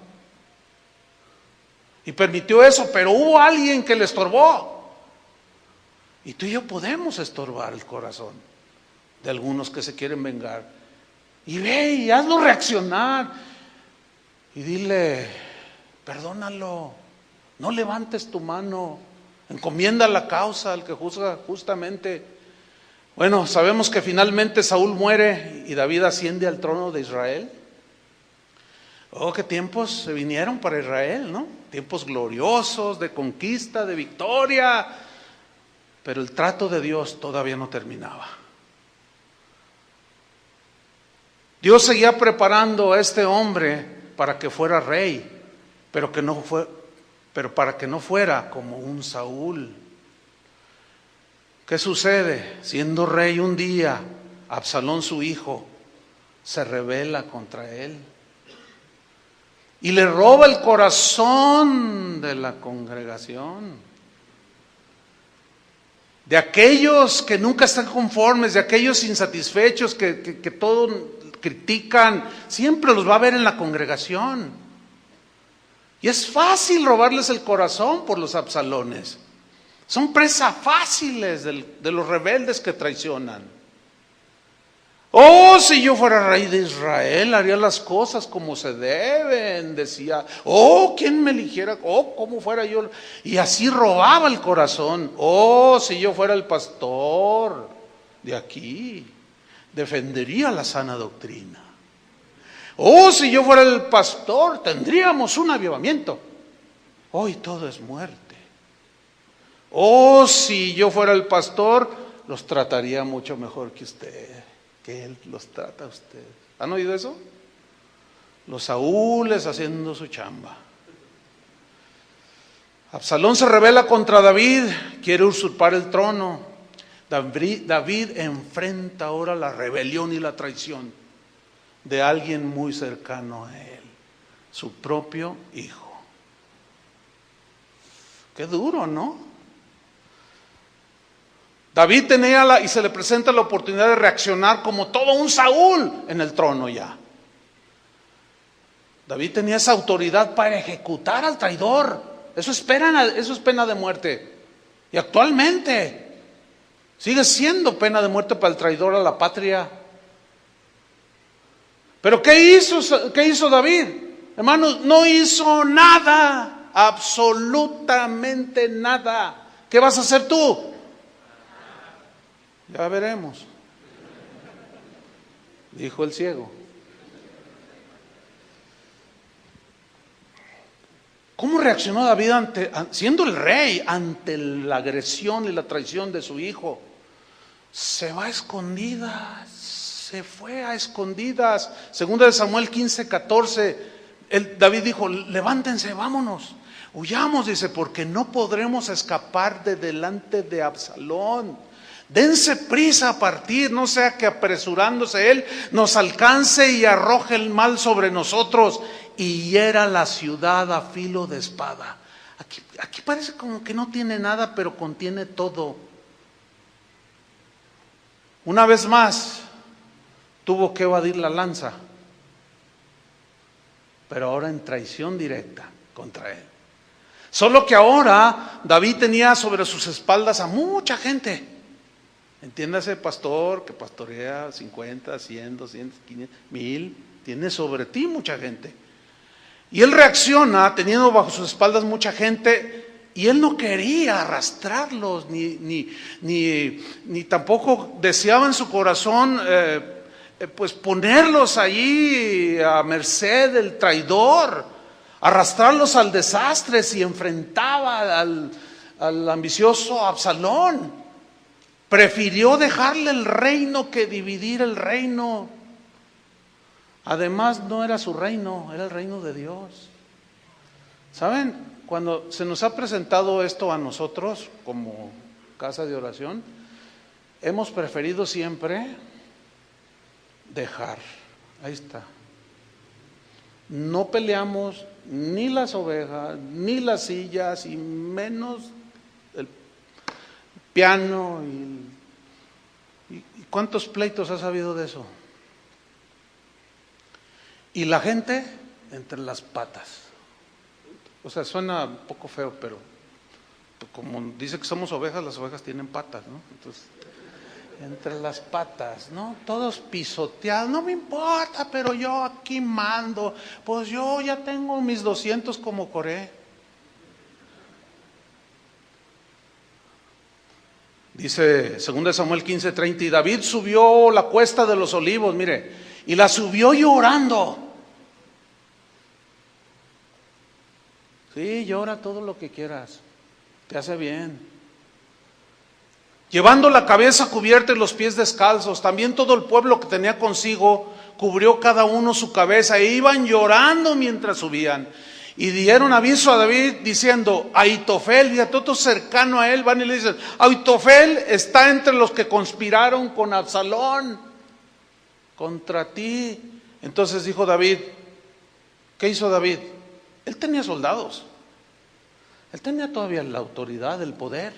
Y permitió eso, pero hubo alguien que le estorbó. Y tú y yo podemos estorbar el corazón de algunos que se quieren vengar. Y ve y hazlo reaccionar. Y dile: perdónalo, no levantes tu mano, encomienda la causa al que juzga justamente. Bueno, sabemos que finalmente Saúl muere y David asciende al trono de Israel. Oh, qué tiempos se vinieron para Israel, ¿no? Tiempos gloriosos, de conquista, de victoria. Pero el trato de Dios todavía no terminaba. Dios seguía preparando a este hombre para que fuera rey, pero para que no fuera como un Saúl. ¿Qué sucede? Siendo rey un día, Absalón, su hijo, se rebela contra él y le roba el corazón de la congregación, de aquellos que nunca están conformes, de aquellos insatisfechos que todo critican. Siempre los va a ver en la congregación. Y es fácil robarles el corazón por los Absalones. Son presa fáciles de los rebeldes que traicionan. Oh, si yo fuera rey de Israel, haría las cosas como se deben, decía. Oh, ¿quién me eligiera? Oh, ¿cómo fuera yo? Y así robaba el corazón. Oh, si yo fuera el pastor de aquí, defendería la sana doctrina. Oh, si yo fuera el pastor, tendríamos un avivamiento. Hoy todo es muerte. Oh, si yo fuera el pastor, los trataría mucho mejor que usted, que él los trata a usted. ¿Han oído eso? Los saúles haciendo su chamba. Absalón se rebela contra David, quiere usurpar el trono. David enfrenta ahora la rebelión y la traición de alguien muy cercano a él, su propio hijo. Qué duro, ¿no? David tenía y se le presenta la oportunidad de reaccionar como todo un Saúl en el trono ya. David tenía esa autoridad para ejecutar al traidor. Eso es pena de muerte. Y actualmente sigue siendo pena de muerte para el traidor a la patria. Pero ¿qué hizo David? Hermanos, no hizo nada, absolutamente nada. ¿Qué vas a hacer tú? Ya veremos, dijo el ciego. ¿Cómo reaccionó David siendo el rey ante la agresión y la traición de su hijo? Se va a escondidas, se fue a escondidas. Segunda de Samuel 15:14, David dijo: levántense, vámonos, huyamos, dice, porque no podremos escapar de delante de Absalón. Dense prisa a partir, no sea que apresurándose él nos alcance y arroje el mal sobre nosotros y hiera la ciudad a filo de espada. Aquí parece como que no tiene nada, pero contiene todo. Una vez más tuvo que evadir la lanza, pero ahora en traición directa. contra él. Solo que ahora David tenía sobre sus espaldas a mucha gente. Entiéndase, pastor, que pastorea 50, 100, 200, 500, 1000. Tiene sobre ti mucha gente. Y él reacciona teniendo bajo sus espaldas mucha gente. Y él no quería arrastrarlos, ni tampoco deseaba en su corazón pues ponerlos allí a merced del traidor, arrastrarlos al desastre si enfrentaba al ambicioso Absalón. Prefirió dejarle el reino que dividir el reino. Además, no era su reino, era el reino de Dios. ¿Saben? Cuando se nos ha presentado esto a nosotros como casa de oración, hemos preferido siempre dejar. Ahí está. No peleamos ni las ovejas, ni las sillas, y menos el piano. ¿Y cuántos pleitos has habido de eso? Y la gente entre las patas. O sea, suena un poco feo, pero como dice que somos ovejas, las ovejas tienen patas, ¿no? Entonces, entre las patas, ¿no? Todos pisoteados, no me importa, pero yo aquí mando, pues yo ya tengo mis 200 como Coré. Dice 2 Samuel 15:30, y David subió la cuesta de los olivos, mire, y la subió llorando. Sí, llora todo lo que quieras, te hace bien. Llevando la cabeza cubierta y los pies descalzos, también todo el pueblo que tenía consigo cubrió cada uno su cabeza e iban llorando mientras subían. Y dieron aviso a David diciendo, Ahitofel, y a todo cercano a él van y le dicen, Ahitofel está entre los que conspiraron con Absalón contra ti. Entonces dijo David, ¿qué hizo David? Él tenía soldados, él tenía todavía la autoridad, el poder,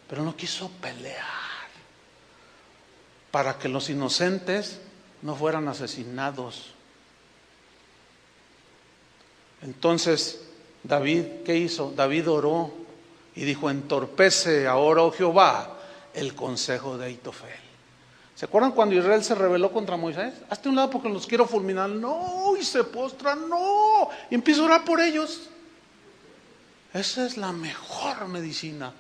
pero no quiso pelear para que los inocentes no fueran asesinados. Entonces David, ¿qué hizo? David oró y dijo, entorpece ahora, oh Jehová, el consejo de Ahitofel. ¿Se acuerdan cuando Israel se rebeló contra Moisés? Hazte un lado porque los quiero fulminar. No, y se postra, no. Y empieza a orar por ellos. Esa es la mejor medicina.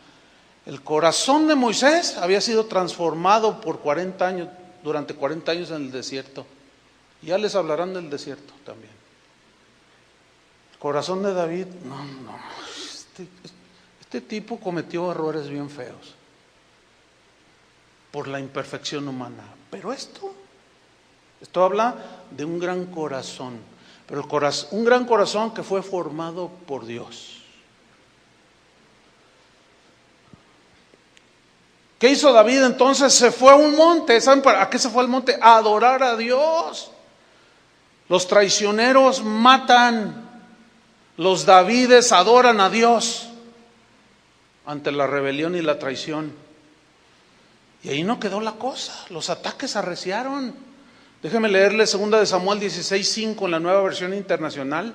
El corazón de Moisés había sido transformado por 40 años, durante 40 años en el desierto. Ya les hablarán del desierto también. El corazón de David, no. Este tipo cometió errores bien feos por la imperfección humana. Pero esto habla de un gran corazón, pero un gran corazón que fue formado por Dios. ¿Qué hizo David entonces? Se fue a un monte. ¿Saben a qué se fue al monte? A adorar a Dios. Los traicioneros matan, los Davides adoran a Dios ante la rebelión y la traición. Y ahí no quedó la cosa, los ataques arreciaron. Déjenme leerle 2 Samuel 16:5 en la Nueva Versión Internacional.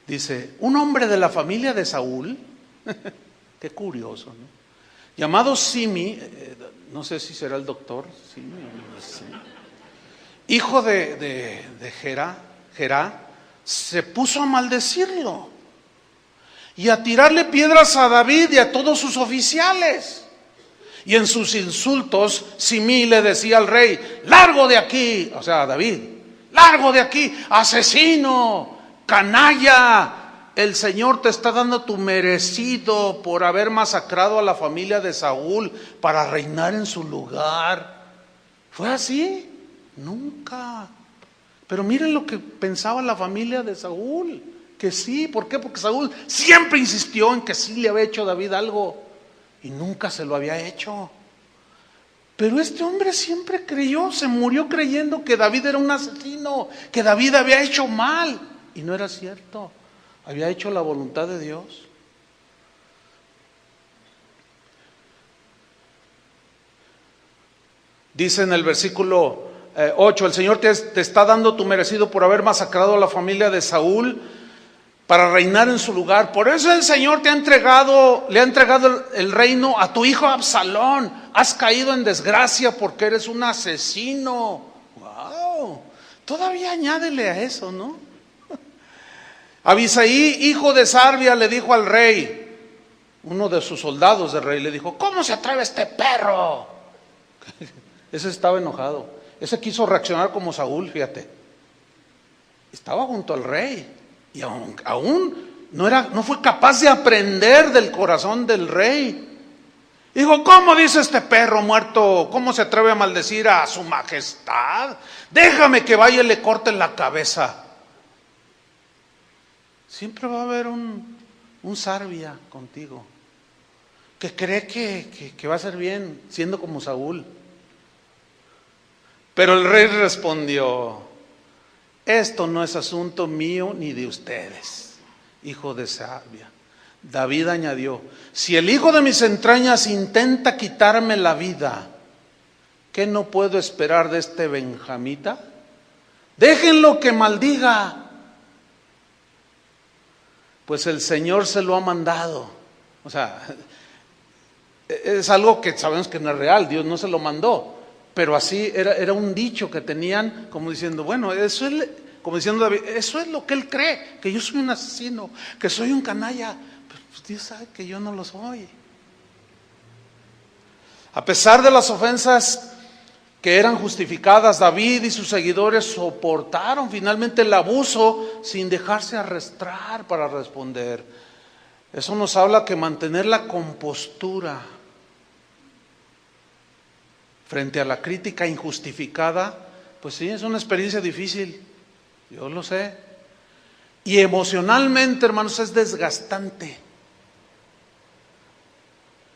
Dice, un hombre de la familia de Saúl, qué curioso, ¿no? Llamado Simi, no sé si será el doctor, Simi, hijo de Gerá, se puso a maldecirlo y a tirarle piedras a David y a todos sus oficiales. Y en sus insultos, Simí le decía al rey, largo de aquí, o sea, a David, largo de aquí, asesino, canalla, el Señor te está dando tu merecido por haber masacrado a la familia de Saúl para reinar en su lugar. ¿Fue así? Nunca. Pero miren lo que pensaba la familia de Saúl, que sí. ¿Por qué? Porque Saúl siempre insistió en que sí le había hecho a David algo y nunca se lo había hecho. Pero este hombre siempre creyó, se murió creyendo que David era un asesino, que David había hecho mal. Y no era cierto, había hecho la voluntad de Dios. Dice en el versículo 8, el Señor te está dando tu merecido por haber masacrado a la familia de Saúl. para reinar en su lugar. Por eso el Señor le ha entregado el reino a tu hijo Absalón. Has caído en desgracia porque eres un asesino. ¡Wow! Todavía añádele a eso, ¿no? Abisaí, hijo de Sarbia, le dijo al rey, uno de sus soldados del rey, le dijo: ¿cómo se atreve este perro? Ese estaba enojado. Ese quiso reaccionar como Saúl, fíjate. Estaba junto al rey. Y aún no fue capaz de aprender del corazón del rey. Dijo: ¿cómo dice este perro muerto? ¿Cómo se atreve a maldecir a su majestad? Déjame que vaya y le corte la cabeza. Siempre va a haber un Sarbia contigo, que cree que va a ser bien siendo como Saúl. Pero el rey respondió: esto no es asunto mío ni de ustedes, hijo de Sarbia. David añadió: si el hijo de mis entrañas intenta quitarme la vida, ¿qué no puedo esperar de este benjamita? Déjenlo que maldiga, pues el Señor se lo ha mandado. O sea, es algo que sabemos que no es real, Dios no se lo mandó. Pero así era un dicho que tenían, como diciendo, bueno, eso es, como diciendo David, eso es lo que él cree, que yo soy un asesino, que soy un canalla. Pero pues Dios sabe que yo no lo soy. A pesar de las ofensas que eran justificadas, David y sus seguidores soportaron finalmente el abuso sin dejarse arrastrar para responder. Eso nos habla que mantener la compostura frente a la crítica injustificada, pues sí, es una experiencia difícil, yo lo sé. Y emocionalmente, hermanos, es desgastante.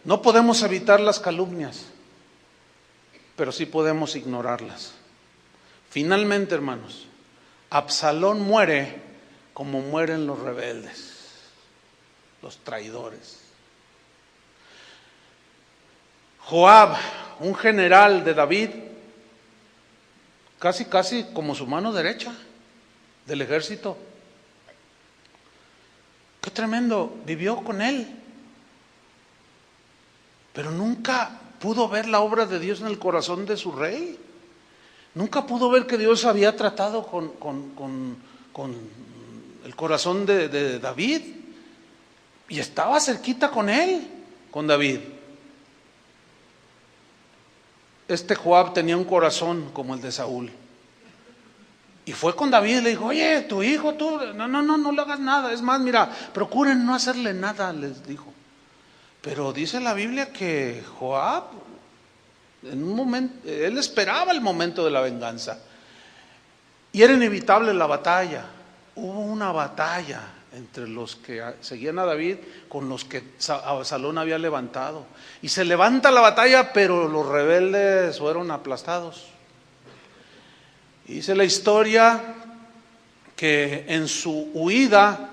No podemos evitar las calumnias, pero sí podemos ignorarlas. Finalmente, hermanos, Absalón muere como mueren los rebeldes, los traidores. Joab, un general de David, casi como su mano derecha del ejército. Qué tremendo, vivió con él, pero nunca pudo ver la obra de Dios en el corazón de su rey. Nunca pudo ver que Dios había tratado con el corazón de David, y estaba cerquita con él, con David. Este Joab tenía un corazón como el de Saúl. Y fue con David y le dijo: oye, tu hijo, tú, no le hagas nada. Es más, mira, procuren no hacerle nada, les dijo. Pero dice la Biblia que Joab, en un momento, él esperaba el momento de la venganza. Y era inevitable la batalla. Hubo una batalla entre los que seguían a David con los que Absalón había levantado. Y se levanta la batalla, pero los rebeldes fueron aplastados. Y dice la historia que en su huida,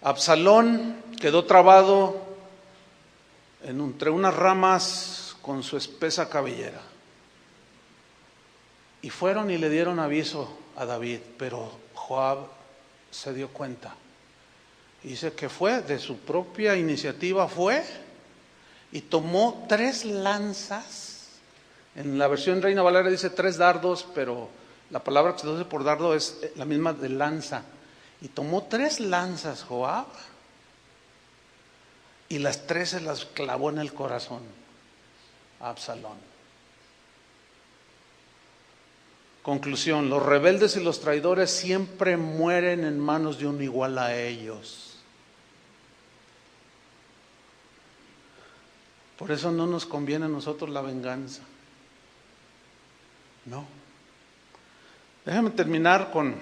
Absalón quedó trabado entre unas ramas con su espesa cabellera. Y fueron y le dieron aviso a David, pero Joab se dio cuenta. Dice que fue de su propia iniciativa, fue y tomó 3 lanzas. En la versión Reina Valera dice 3 dardos, pero la palabra que se traduce por dardo es la misma de lanza. Y tomó 3 lanzas Joab, y las 3 se las clavó en el corazón a Absalón. Conclusión: los rebeldes y los traidores siempre mueren en manos de un igual a ellos. Por eso no nos conviene a nosotros la venganza. No. Déjame terminar con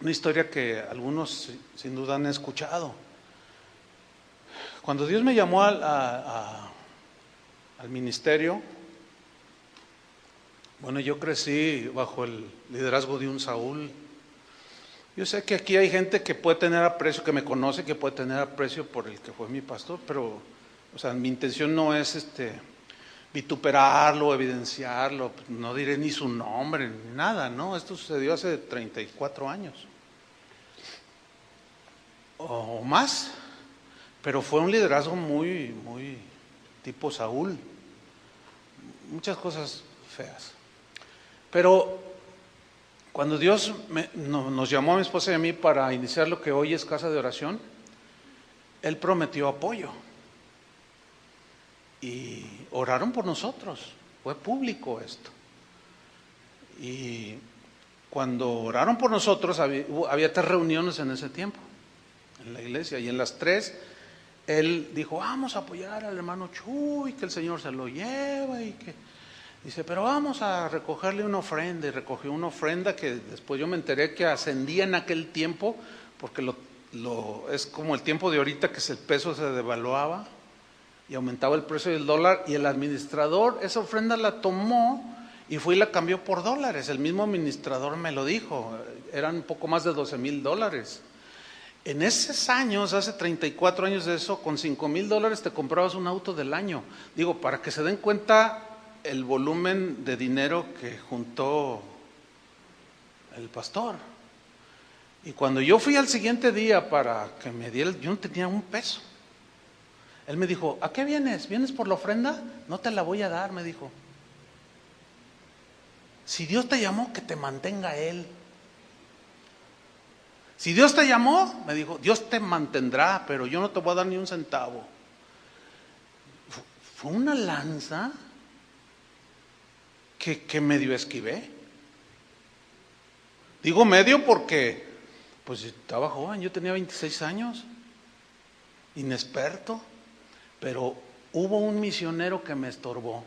una historia que algunos sin duda han escuchado. Cuando Dios me llamó al ministerio, bueno, yo crecí bajo el liderazgo de un Saúl. Yo sé que aquí hay gente que puede tener aprecio, que me conoce, que puede tener aprecio por el que fue mi pastor, pero, o sea, mi intención no es vituperarlo, evidenciarlo, no diré ni su nombre, ni nada, ¿no? Esto sucedió hace 34 años. o más, pero fue un liderazgo muy tipo Saúl, muchas cosas feas. Pero cuando Dios nos llamó a mi esposa y a mí para iniciar lo que hoy es Casa de Oración, Él prometió apoyo y oraron por nosotros, fue público esto. Y cuando oraron por nosotros, había 3 reuniones en ese tiempo en la iglesia, y en las 3 Él dijo: vamos a apoyar al hermano Chuy, que el Señor se lo lleva, y que dice, pero vamos a recogerle una ofrenda. Y recogió una ofrenda que después yo me enteré que ascendía en aquel tiempo, porque es como el tiempo de ahorita, que el peso se devaluaba y aumentaba el precio del dólar, y el administrador esa ofrenda la tomó y fue y la cambió por dólares. El mismo administrador me lo dijo, eran un poco más de $12,000. En esos años, hace 34 años de eso, con $5,000 te comprabas un auto del año. Digo, para que se den cuenta el volumen de dinero que juntó el pastor. Y cuando yo fui al siguiente día para que me diera, yo no tenía un peso. Él me dijo: ¿a qué vienes? ¿Vienes por la ofrenda? No te la voy a dar, me dijo. Si Dios te llamó, que te mantenga Él. Si Dios te llamó, me dijo, Dios te mantendrá, pero yo no te voy a dar ni un centavo. Fue una lanza que medio esquivé. Digo medio porque pues estaba joven, yo tenía 26 años, inexperto, pero hubo un misionero que me estorbó,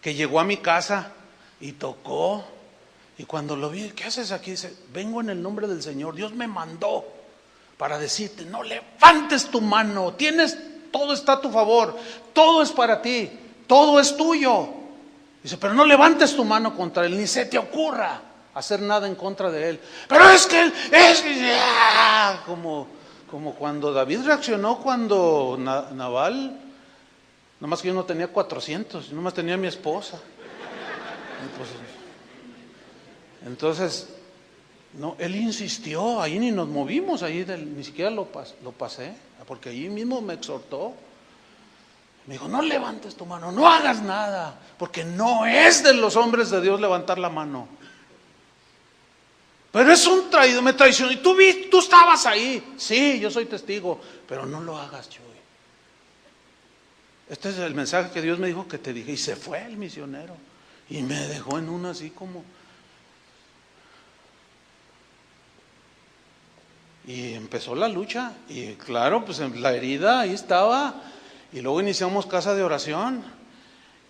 que llegó a mi casa y tocó, y cuando lo vi, ¿qué haces aquí? Dice, vengo en el nombre del Señor, Dios me mandó para decirte, no levantes tu mano, todo está a tu favor, todo es para ti, todo es tuyo. Dice, pero no levantes tu mano contra él, ni se te ocurra hacer nada en contra de él. Pero es que como cuando David reaccionó cuando Nabal, nomás que yo no tenía 400, nomás tenía a mi esposa. Entonces, no, él insistió, ahí ni nos movimos, ahí ni siquiera lo pasé, porque ahí mismo me exhortó. Me dijo, no levantes tu mano, no hagas nada, porque no es de los hombres de Dios levantar la mano. Pero es un traidor, me traicionó. Y tú estabas ahí. Sí, yo soy testigo, pero no lo hagas, Chuy. Este es el mensaje que Dios me dijo que te dije. Y se fue el misionero y me dejó en una así como. Y empezó la lucha. Y claro, pues la herida ahí estaba. Y luego iniciamos Casa de Oración.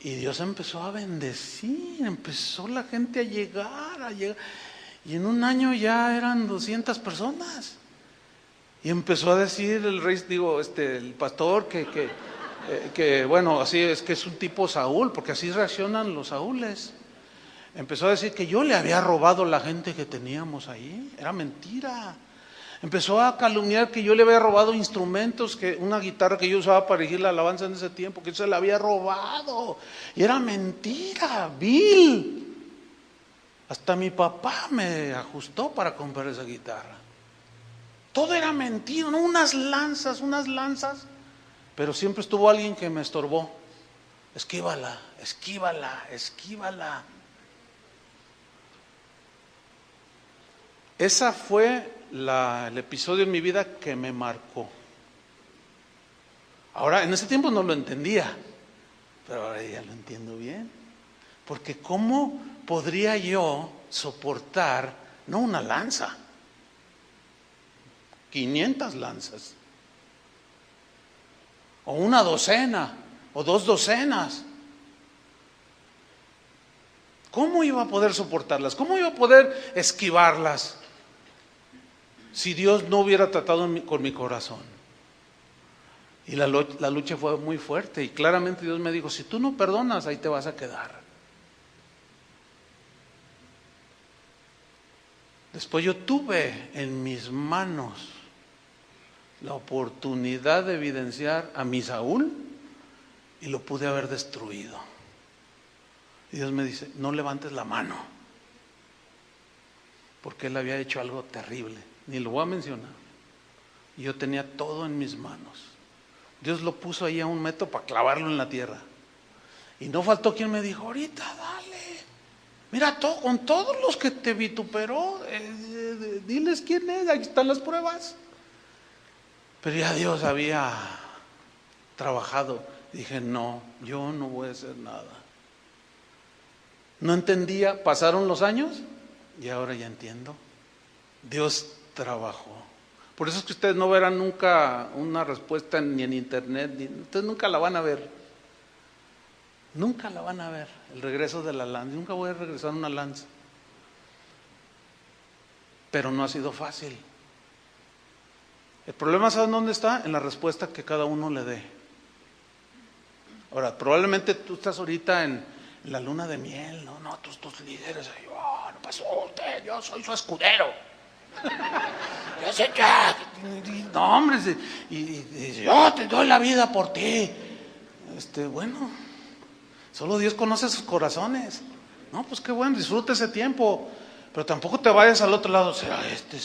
Y Dios empezó a bendecir. Empezó la gente a llegar. Y en un año ya eran 200 personas. Y empezó a decir el pastor que bueno, así es, que es un tipo Saúl, porque así reaccionan los Saúles. Empezó a decir que yo le había robado la gente que teníamos ahí. Era mentira. Empezó a calumniar que yo le había robado instrumentos, una guitarra que yo usaba para dirigir la alabanza en ese tiempo, que yo se la había robado. Y era mentira, vil. Hasta mi papá me ajustó para comprar esa guitarra. Todo era mentira, ¿no? Unas lanzas. Pero siempre estuvo alguien que me estorbó. Esquívala. Esa fue el episodio en mi vida que me marcó. Ahora, en ese tiempo no lo entendía, pero ahora ya lo entiendo bien. Porque ¿cómo podría yo soportar, no una lanza, 500 lanzas, o una docena, o 2 docenas? ¿Cómo iba a poder soportarlas? ¿Cómo iba a poder esquivarlas si Dios no hubiera tratado con mi corazón? Y la lucha fue muy fuerte, y claramente Dios me dijo, si tú no perdonas, ahí te vas a quedar. Después yo tuve en mis manos la oportunidad de evidenciar a mi Saúl y lo pude haber destruido. Y Dios me dice, no levantes la mano, porque él había hecho algo terrible, ni lo voy a mencionar, y yo tenía todo en mis manos. Dios lo puso ahí a 1 metro para clavarlo en la tierra. Y no faltó quien me dijo, ahorita dale, mira, con todos los que te vituperó, diles quién es, ahí están las pruebas. Pero ya Dios había trabajado. Dije, no, yo no voy a hacer nada. No entendía, pasaron los años y ahora ya entiendo. Dios trabajó. Por eso es que ustedes no verán nunca una respuesta ni en internet, ustedes nunca la van a ver. Nunca la van a ver, el regreso de la lanza. Nunca voy a regresar una lanza. Pero no ha sido fácil. El problema, ¿saben dónde está? En la respuesta que cada uno le dé. Ahora, probablemente tú estás ahorita en la luna de miel, no, tus líderes, no pasó usted, yo soy su escudero. Yo sé que, no hombre, y yo te doy la vida por ti. Bueno, solo Dios conoce sus corazones. No, pues qué bueno, disfruta ese tiempo, pero tampoco te vayas al otro lado, será este.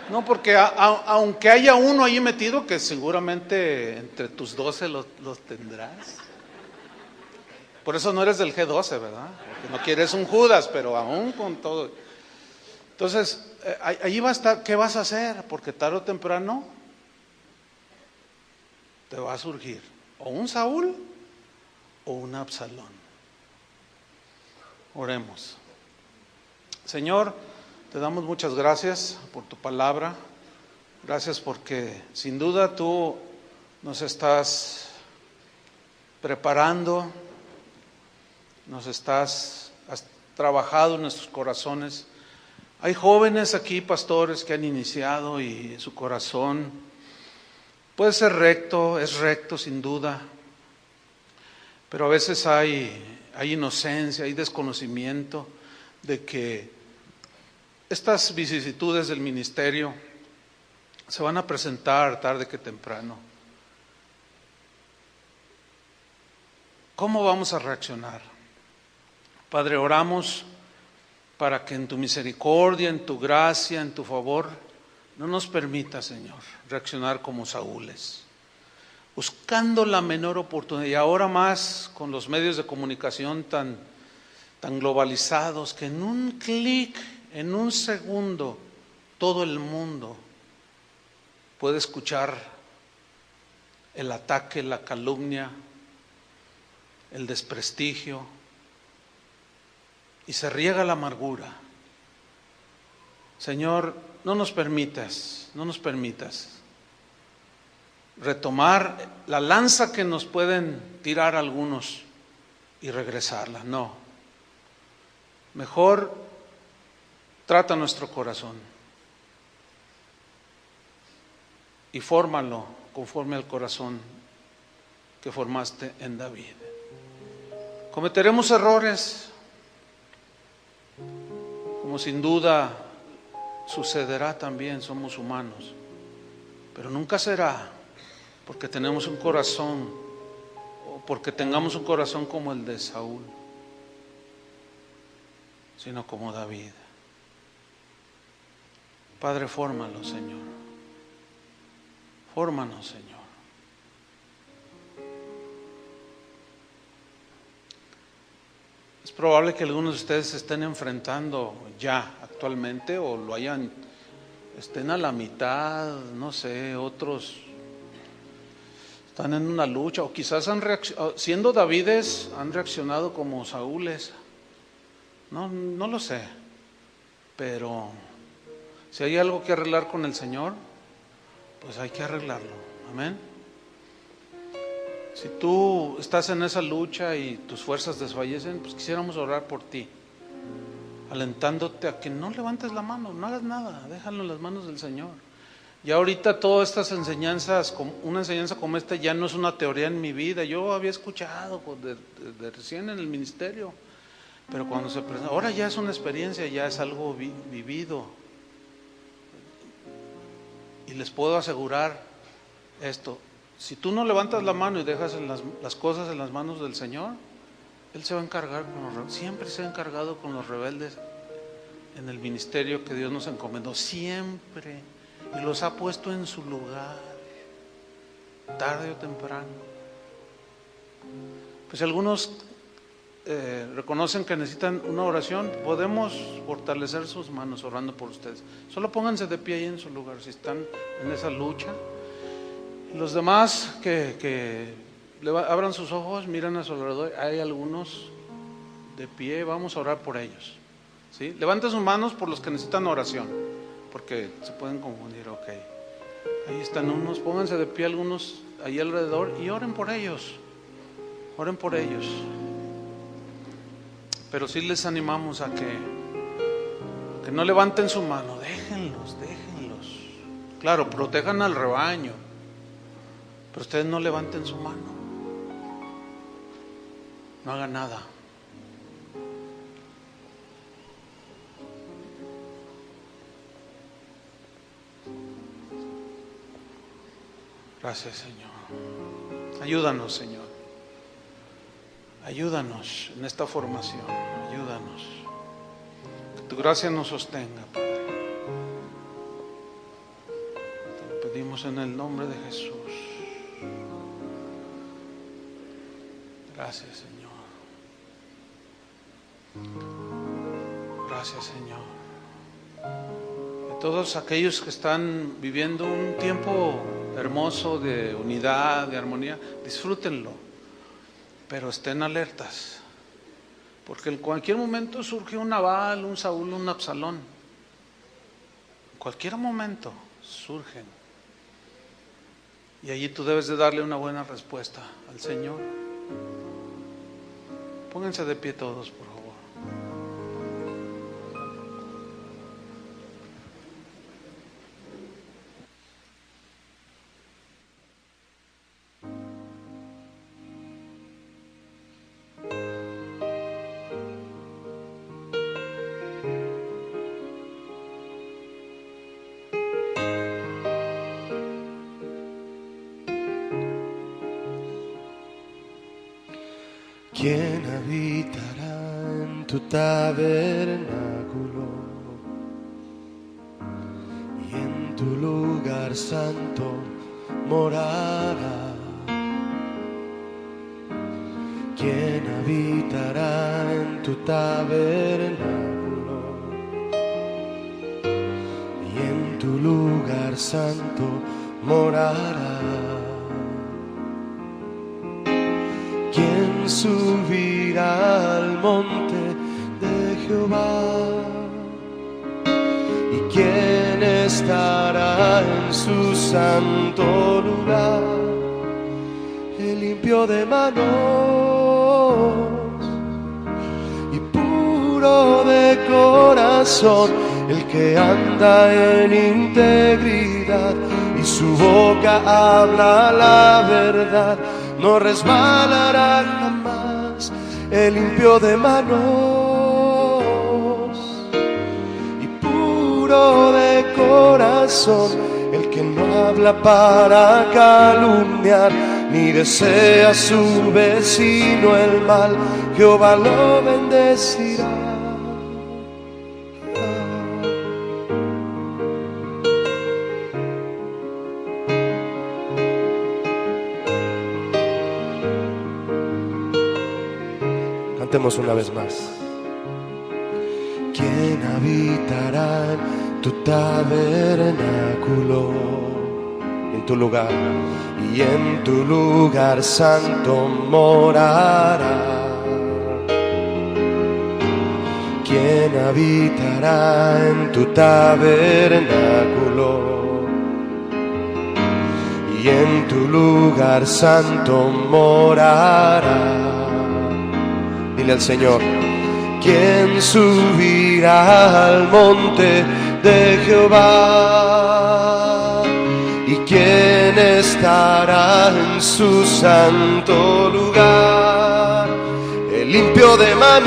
No, porque aunque haya uno ahí metido, que seguramente entre tus 12 los tendrás. Por eso no eres del G12, ¿verdad? Porque no quieres un Judas, pero aún con todo. Entonces, allí va a estar, ¿qué vas a hacer? Porque tarde o temprano te va a surgir o un Saúl o un Absalón. Oremos. Señor, te damos muchas gracias por tu palabra. Gracias porque sin duda tú nos estás preparando, has trabajado en nuestros corazones. Hay jóvenes aquí, pastores, que han iniciado y su corazón puede ser recto, es recto sin duda, pero a veces hay inocencia, hay desconocimiento de que estas vicisitudes del ministerio se van a presentar tarde que temprano. ¿Cómo vamos a reaccionar? Padre, oramos para que en tu misericordia, en tu gracia, en tu favor, no nos permita, Señor, reaccionar como Saúles, buscando la menor oportunidad, y ahora más con los medios de comunicación tan globalizados, que en un clic, en un segundo, todo el mundo puede escuchar el ataque, la calumnia, el desprestigio, y se riega la amargura. Señor, no nos permitas retomar la lanza que nos pueden tirar algunos y regresarla. No. Mejor trata nuestro corazón y fórmalo conforme al corazón que formaste en David. Cometeremos errores, como sin duda sucederá también, somos humanos, pero nunca será porque tenemos un corazón o porque tengamos un corazón como el de Saúl, sino como David. Padre, fórmalo, Señor. Fórmanos, Señor. Es probable que algunos de ustedes se estén enfrentando ya actualmente o estén a la mitad, no sé, otros están en una lucha o quizás siendo Davides han reaccionado como Saúles. No lo sé, pero si hay algo que arreglar con el Señor, pues hay que arreglarlo. Amén. Si tú estás en esa lucha y tus fuerzas desfallecen, pues quisiéramos orar por ti, alentándote a que no levantes la mano, no hagas nada, déjalo en las manos del Señor. Y ahorita todas estas enseñanzas, una enseñanza como esta ya no es una teoría en mi vida. Yo había escuchado de recién en el ministerio, pero cuando se presenta, ahora ya es una experiencia, ya es algo vivido. Y les puedo asegurar esto: si tú no levantas la mano y dejas las cosas en las manos del Señor, Él se va a encargar siempre se ha encargado con los rebeldes en el ministerio que Dios nos encomendó. Siempre y los ha puesto en su lugar, tarde o temprano. Pues algunos reconocen que necesitan una oración, podemos fortalecer sus manos orando por ustedes. Solo pónganse de pie ahí en su lugar si están en esa lucha. Los demás que abran sus ojos, miren a su alrededor, hay algunos de pie, vamos a orar por ellos, ¿sí? Levanten sus manos por los que necesitan oración, porque se pueden confundir. Ok, ahí están unos, pónganse de pie algunos ahí alrededor y oren por ellos, oren por ellos. Pero sí les animamos a que no levanten su mano, déjenlos. Claro, protejan al rebaño, pero ustedes no levanten su mano, no hagan nada. Gracias, Señor. Ayúdanos, Señor. Ayúdanos en esta formación. Ayúdanos. Que tu gracia nos sostenga, Padre. Te lo pedimos en el nombre de Jesús. Gracias, Señor. Gracias, Señor. A todos aquellos que están viviendo un tiempo hermoso de unidad, de armonía, disfrútenlo, pero estén alertas, porque en cualquier momento surge un Nabal, un Saúl, un Absalón. En cualquier momento surgen, y allí tú debes de darle una buena respuesta al Señor. Pónganse de pie todos, por favor. ¿Quién habitará en tu tabernáculo y en tu lugar santo morará? ¿Quién habitará en tu tabernáculo y en tu lugar santo morará? ¿Quién subirá al monte de Jehová? ¿Y quién estará en su santo lugar? El limpio de manos y puro de corazón, el que anda en integridad y su boca habla la verdad. No resbalará jamás. El limpio de manos y puro de corazón, el que no habla para calumniar, ni desea a su vecino el mal, Jehová lo bendecirá. Cantemos una vez más. ¿Quién habitará en tu tabernáculo, en tu lugar, y en tu lugar santo morará? ¿Quién habitará en tu tabernáculo y en tu lugar santo morará? Dile al Señor. ¿Quién subirá al monte de Jehová? ¿Y quién estará en su santo lugar? El limpio de manos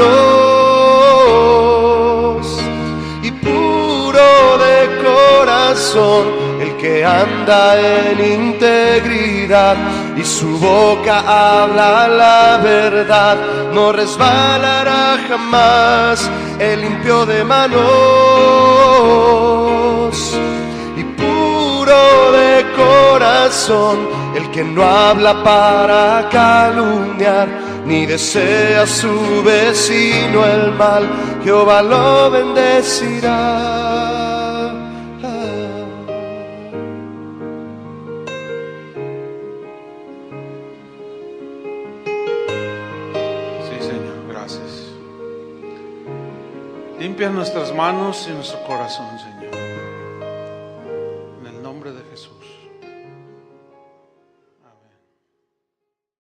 y puro de corazón, el que anda en integridad y su boca habla la verdad. No resbalará jamás. El limpio de manos y puro corazón, el que no habla para calumniar, ni desea a su vecino el mal, Jehová lo bendecirá. Sí, Señor, gracias. Limpia nuestras manos y nuestro corazón, Señor. En el nombre de Jesús.